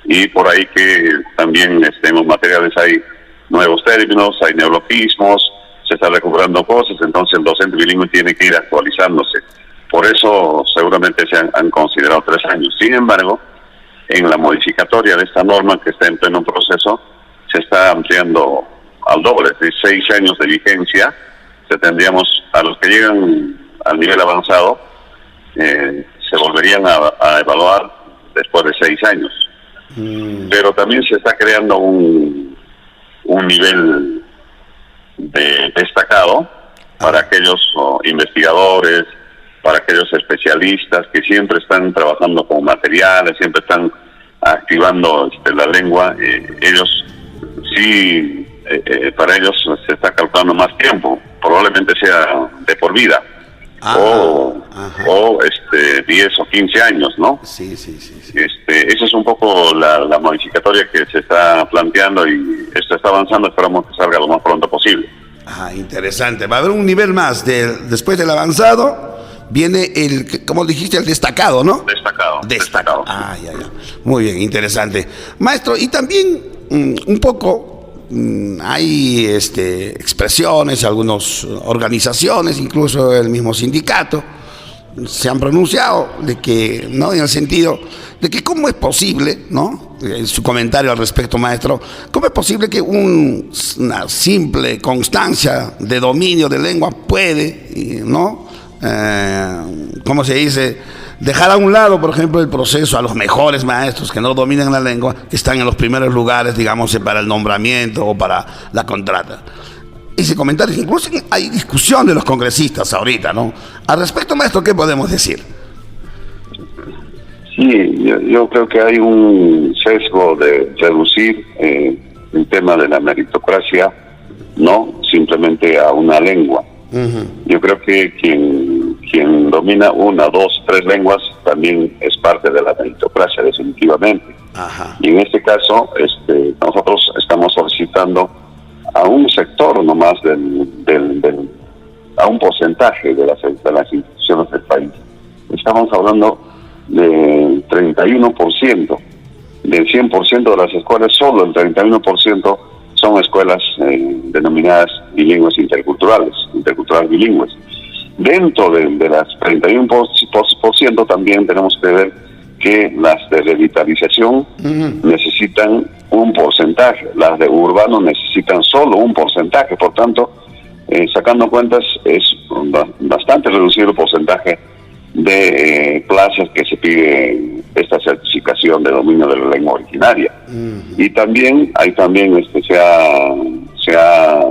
S11: y por ahí que también en los materiales hay nuevos términos, hay neologismos, se está recuperando cosas, entonces el docente bilingüe tiene que ir actualizándose. Por eso seguramente se han considerado 3 años. Sin embargo, en la modificatoria de esta norma, que está en pleno proceso, se está ampliando al doble, es decir, 6 años de vigencia. Tendríamos a los que llegan al nivel avanzado, se volverían a evaluar después de 6 años. Pero también se está creando un nivel destacado para aquellos investigadores, para aquellos especialistas que siempre están trabajando con materiales, siempre están activando la lengua. Ellos sí para ellos se está calculando más tiempo, probablemente sea de por vida. O 10 o 15 años, ¿no?
S4: Sí.
S11: Esa es un poco la modificatoria que se está planteando y esto está avanzando, esperamos que salga lo más pronto posible.
S4: Interesante. Va a haber un nivel más. Después del avanzado, viene como dijiste, el destacado, ¿no?
S11: Destacado.
S4: Ya. Muy bien, interesante. Maestro, y también un poco... hay expresiones, algunas organizaciones, incluso el mismo sindicato, se han pronunciado de que, ¿no? En el sentido de que cómo es posible, ¿no? En su comentario al respecto, maestro, cómo es posible que una simple constancia de dominio de lengua puede, ¿no? ¿Cómo se dice? Dejar a un lado, por ejemplo, el proceso a los mejores maestros que no dominan la lengua, que están en los primeros lugares, digamos, para el nombramiento o para la contrata. Ese comentario, incluso hay discusión de los congresistas ahorita, ¿no? Al respecto, maestro, ¿qué podemos decir?
S11: Sí, yo creo que hay un sesgo de reducir el tema de la meritocracia, no simplemente a una lengua. Yo creo que quien domina 1, 2, 3 lenguas también es parte de la meritocracia, definitivamente. Y en este caso, nosotros estamos solicitando a un sector nomás a un porcentaje de las instituciones del país. Estamos hablando del 31%. Del 100% de las escuelas, solo el 31% son escuelas denominadas bilingües interculturales bilingües. Dentro de las 31% también tenemos que ver que las de revitalización necesitan un porcentaje, las de urbano necesitan solo un porcentaje, por tanto, sacando cuentas, es bastante reducido el porcentaje de plazas que se pide esta certificación de dominio de la lengua originaria. Y también se ha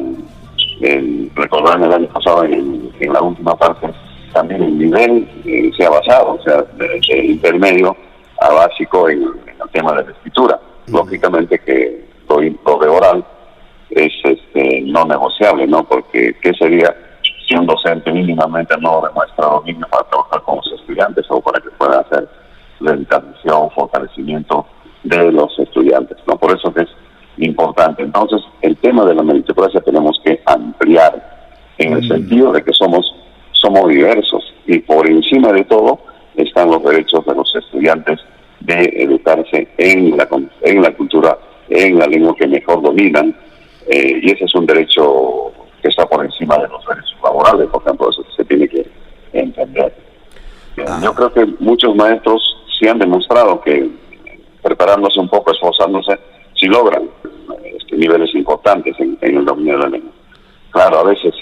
S11: recordar el año pasado en la última parte, también el nivel se ha basado, o sea, de intermedio a básico en el tema de la escritura. Lógicamente que lo de oral es no negociable, ¿no? Porque ¿qué sería si un docente mínimamente no demuestra dominio para trabajar con los estudiantes o para que puedan hacer revitalización, fortalecimiento de los estudiantes, ¿no? Por eso que es importante. Entonces, el tema de la meritocracia tenemos que ampliar en el sentido de que somos diversos y por encima de todo están los derechos de los estudiantes de educarse en la cultura, en la lengua que mejor dominan, y ese es un derecho que está por encima de los derechos laborales, por ejemplo, eso se tiene que entender. Yo creo que muchos maestros sí han demostrado que preparándose un poco, esforzándose, sí logran niveles importantes en el dominio de la lengua. Claro, a veces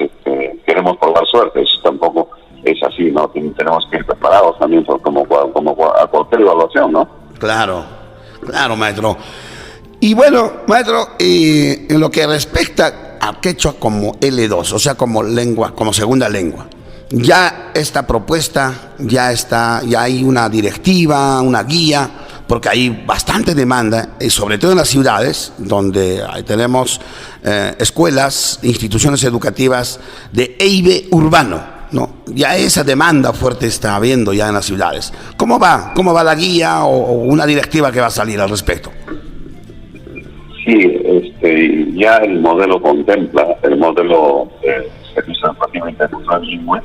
S11: queremos probar suerte, eso tampoco es así, ¿no? Tenemos que ir preparados también como a cualquier evaluación, ¿no?
S4: Claro, maestro. Y bueno, maestro, en lo que respecta al quechua como L2, o sea, como lengua, como segunda lengua, ya esta propuesta, ya hay una directiva, una guía, porque hay bastante demanda, y sobre todo en las ciudades, donde tenemos escuelas, instituciones educativas de EIBE urbano, ¿no? Ya esa demanda fuerte está habiendo ya en las ciudades. ¿Cómo va la guía o una directiva que va a salir al respecto?
S11: Sí, ya el modelo contempla, el modelo de servicio educativo intercultural bilingüe,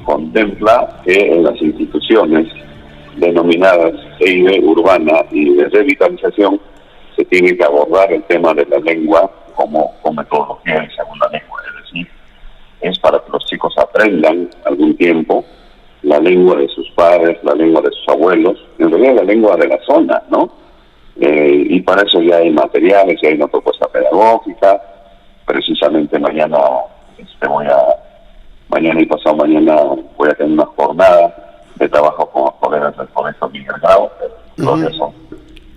S11: contempla que en las instituciones denominadas EIBE urbana y de revitalización se tiene que abordar el tema de la lengua como metodología de segunda lengua, es decir, es para que los chicos aprendan algún tiempo la lengua de sus padres, la lengua de sus abuelos, en realidad la lengua de la zona, ¿no? Y para eso ya hay materiales, ya hay una propuesta pedagógica. Precisamente mañana y pasado mañana voy a tener una jornada de trabajo con los colegas del Colegio Miguel Grau,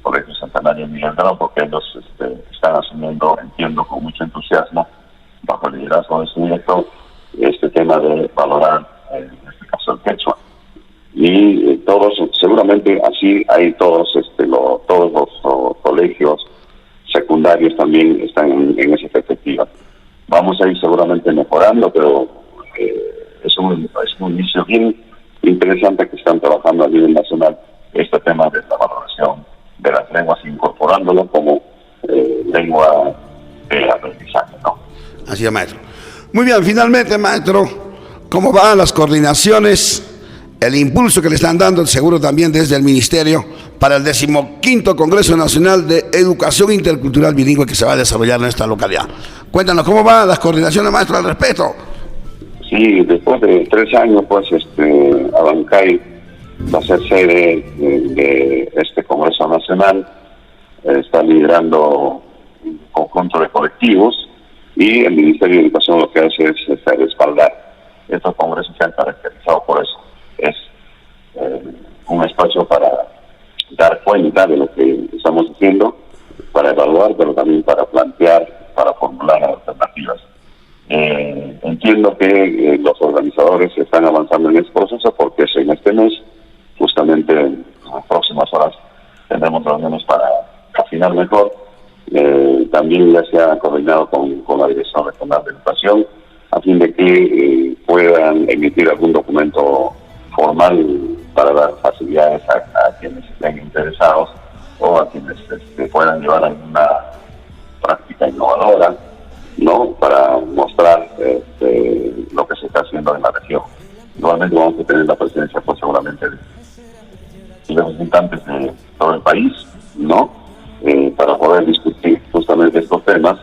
S11: Colegio Centenario Miguel Grau, porque ellos están asumiendo, entiendo, con mucho entusiasmo, bajo el liderazgo de su director, este tema de valorar, en este caso, el quechua. Y seguramente así hay todos los colegios secundarios secundarios también están en esa perspectiva. Vamos a ir seguramente mejorando, pero es un inicio bien interesante que están trabajando a nivel nacional este tema de la valoración de las lenguas, incorporándolo como lengua de aprendizaje, ¿no?
S4: Así es, maestro. Muy bien, finalmente, maestro, ¿cómo van las coordinaciones, el impulso que le están dando, seguro también desde el Ministerio, para el 15º Congreso Nacional de Educación Intercultural Bilingüe que se va a desarrollar en esta localidad? Cuéntanos, ¿cómo van las coordinaciones, maestro, al respecto?
S11: Sí, después de 3 años, pues, Abancay va a ser sede de este Congreso Nacional. Está liderando un conjunto de colectivos y el Ministerio de Educación lo que hace es respaldar. Estos congresos se han caracterizado por eso. Es un espacio para dar cuenta de lo que estamos haciendo, para evaluar, pero también para plantear, para formular alternativas. Entiendo que los organizadores están avanzando en este proceso porque en este mes, justamente en las próximas horas, tendremos reuniones para afinar mejor. También ya se ha coordinado con la Dirección Regional de Educación a fin de que puedan emitir algún documento formal para dar facilidades a quienes estén interesados o a quienes puedan llevar alguna práctica innovadora, ¿no? Para mostrar lo que se está haciendo en la región. Igualmente vamos a tener la presencia, pues seguramente, de representantes de todo el país, ¿no? Para poder discutir justamente estos temas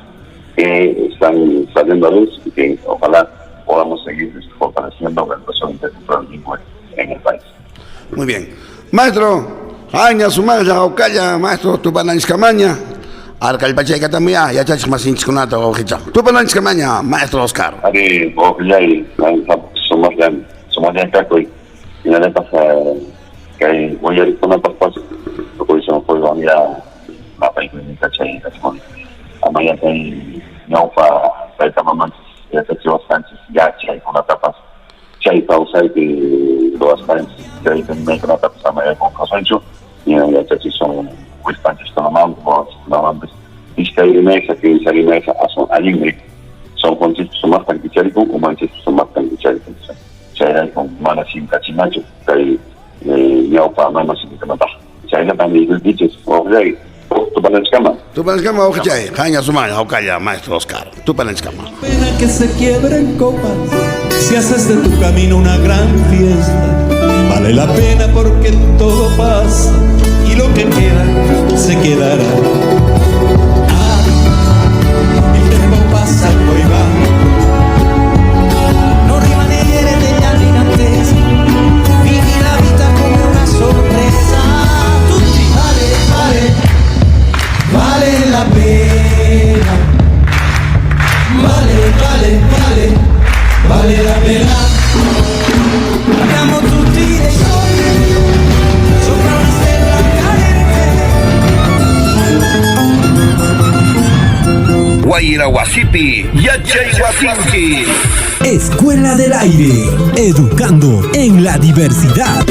S11: que están saliendo a luz y que ojalá podamos seguir fortaleciendo la educación intercultural bilingüe en el país.
S4: Muy bien. Maestro, Aña, Sumaya, Ocaya, maestro, Tupananchkamaña, Arcalpachayca también, ya chachas más hinchkunato, ojicha. Tupananchkamaña, maestro Oscar.
S11: Ari, Ocayay, Somalia, Cacoy, y la neta, que hay, voy a ir con una paspacha, porque se me puede venir a país de Cachay, Amaya, que hay, Ñaupa, Taitamamanchis, ya se echó Sánchez, ya chay, con la tapas. Chay pausa y que lo hacen, chay que me con la tapas a Maya con Casancho, y ya chay son Wispanchis con la mano, y que hay mesa, que hay mesa, son alimbre, son conchis, son más tan quicharico, o manchis, son más tan quicharico. Chay hay con manas sin cachinacho, que hay Ñaupa, manas sin cachinacho. Chay la también dices, Ocayay,
S4: Tupananchkama, Ocayay, Aña, Sumaya, Ocaya, maestro Oscar. Tupananchkama.
S1: Pena que se quiebren copas, si haces de tu camino una gran fiesta, vale la pena porque todo pasa y lo que queda se quedará. El tiempo pasa, hoy va. No rimanere degli anni in attesa, vivi la vita come una sorpresa. Tutti vale la pena. Vale la pena. Abbiamo tutti dei sogni sopra una stella cadente.
S2: Guaira Guasipi, Yachay Guasinchi.
S6: Escuela del Aire, educando en la diversidad.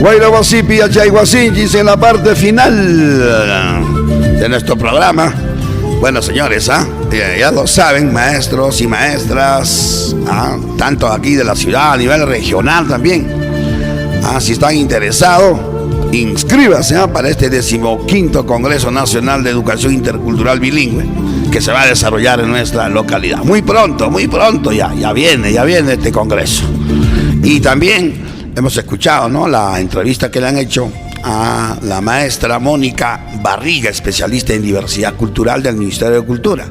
S4: Guaira Guasipi, Yachay Guasinchis en la parte final de nuestro programa. Bueno, señores, ya lo saben, maestros y maestras, tanto aquí de la ciudad, a nivel regional también. Si están interesados, inscríbase para este 15º Congreso Nacional de Educación Intercultural Bilingüe que se va a desarrollar en nuestra localidad. Muy pronto, ya viene este congreso. Y también hemos escuchado, ¿no?, la entrevista que le han hecho a la maestra Mónica Barriga, especialista en diversidad cultural del Ministerio de Cultura.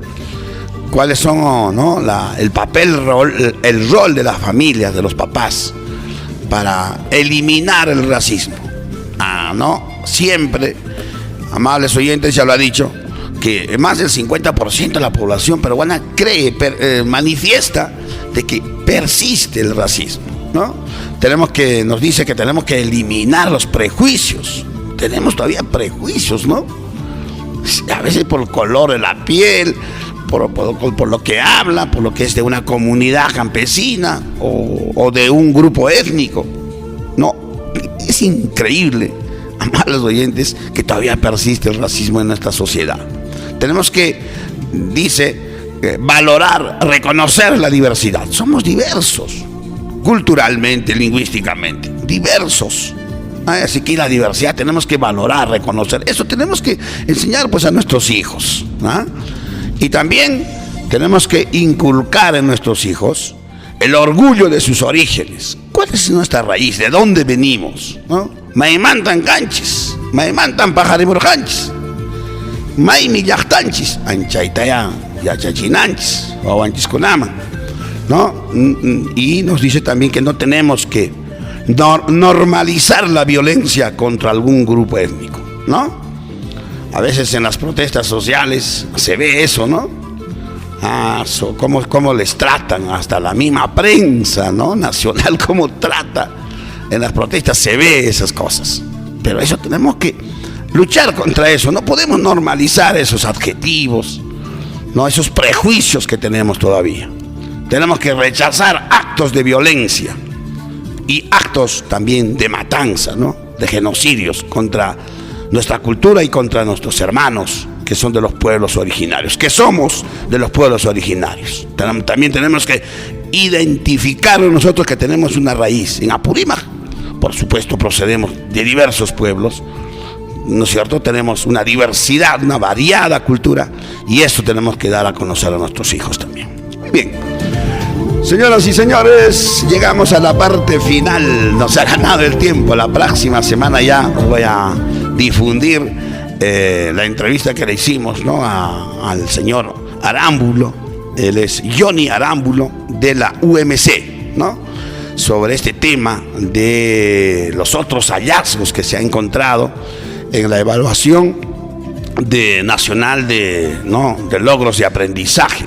S4: ¿Cuáles son, ¿no?, el rol de las familias, de los papás, para eliminar el racismo? ¿No? Siempre, amables oyentes, ya lo ha dicho, que más del 50% de la población peruana manifiesta de que persiste el racismo, ¿no? Nos dice que tenemos que eliminar los prejuicios. Tenemos todavía prejuicios, ¿no? A veces por el color de la piel, por lo que habla, por lo que es de una comunidad campesina o de un grupo étnico. No, es increíble, amables oyentes, que todavía persiste el racismo en nuestra sociedad. Tenemos que, valorar, reconocer la diversidad. Somos diversos, culturalmente, lingüísticamente, diversos. Así que la diversidad tenemos que valorar, reconocer. Eso tenemos que enseñar pues a nuestros hijos, ¿no? Y también tenemos que inculcar en nuestros hijos el orgullo de sus orígenes. ¿Cuál es nuestra raíz? ¿De dónde venimos? ¿No? Maimantan canchis, maimantan pajarimurjanchis, maimi yachtanchis, anchaitaya yachachinanchis, o anchiskunama, ¿no? Y nos dice también que no tenemos que normalizar la violencia contra algún grupo étnico, ¿no? A veces en las protestas sociales se ve eso, ¿no? Cómo les tratan, hasta la misma prensa, ¿no? Nacional, cómo trata. En las protestas se ve esas cosas. Pero eso tenemos que luchar contra eso. No podemos normalizar esos adjetivos, ¿no? Esos prejuicios que tenemos todavía. Tenemos que rechazar actos de violencia y actos también de matanza, ¿no? De genocidios contra nuestra cultura y contra nuestros hermanos que son de los pueblos originarios, que somos de los pueblos originarios. También tenemos que identificar nosotros que tenemos una raíz. En Apurímac, por supuesto, procedemos de diversos pueblos, ¿no es cierto? Tenemos una diversidad, una variada cultura, y eso tenemos que dar a conocer a nuestros hijos también. Bien, señoras y señores, llegamos a la parte final. Nos ha ganado el tiempo. La próxima semana ya voy a difundir la entrevista que le hicimos, ¿no? al señor Arámbulo. Él es Johnny Arámbulo de la UMC, ¿no? Sobre este tema de los otros hallazgos que se ha encontrado en la evaluación nacional de logros de aprendizaje.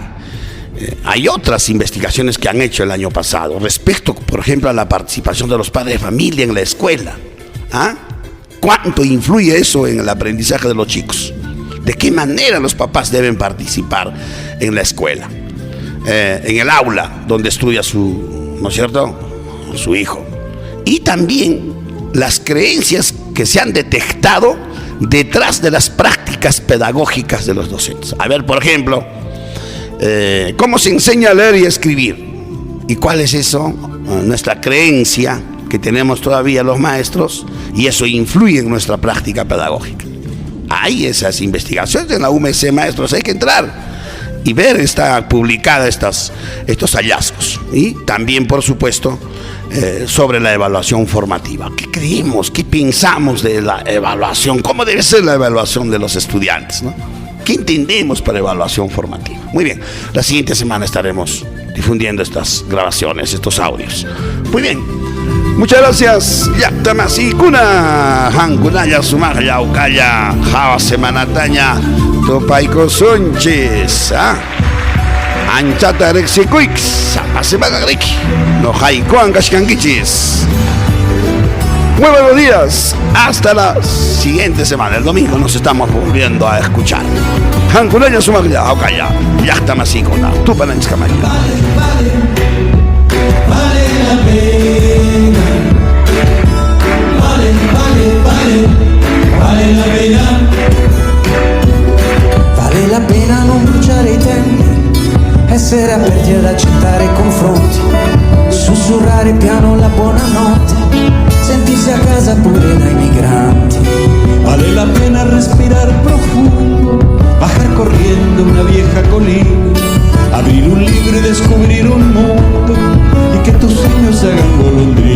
S4: Hay otras investigaciones que han hecho el año pasado respecto, por ejemplo, a la participación de los padres de familia en la escuela. ¿Cuánto influye eso en el aprendizaje de los chicos? ¿De qué manera los papás deben participar en la escuela? En el aula donde estudia ¿no es cierto?, su hijo. Y también las creencias que se han detectado detrás de las prácticas pedagógicas de los docentes. A ver, por ejemplo, ¿cómo se enseña a leer y a escribir? ¿Y cuál es eso? Nuestra creencia que tenemos todavía los maestros, y eso influye en nuestra práctica pedagógica. Hay esas investigaciones en la UMC, maestros, hay que entrar y ver, está publicada estos hallazgos. Y también, por supuesto, sobre la evaluación formativa. ¿Qué creemos? ¿Qué pensamos de la evaluación? ¿Cómo debe ser la evaluación de los estudiantes, ¿no? ¿Qué entendemos por evaluación formativa? Muy bien, la siguiente semana estaremos difundiendo estas grabaciones, estos audios. Muy bien, muchas gracias. Ya tamasi kuna hankunaya sumaya ukaya hawa semanataña topaiko sonches, anchata rexikuix sapasebagagriki no haikuan kashkankichis. Muy buenos días, hasta la siguiente semana. El domingo nos estamos volviendo a escuchar. Hankunaya sumaya ukaya yachtamasi kuna tupananchkamaya.
S1: Vale la pena, vale la pena. Vale la pena non bruciare i tempi, essere aperti ad accettare i confronti, sussurrare piano la buonanotte, sentirsi a casa pure dai migranti. Vale la pena respirar profundo, bajar corriendo una vieja colina, abrir un libro y descubrir un mundo, y que tus sueños se hagan golondrinas.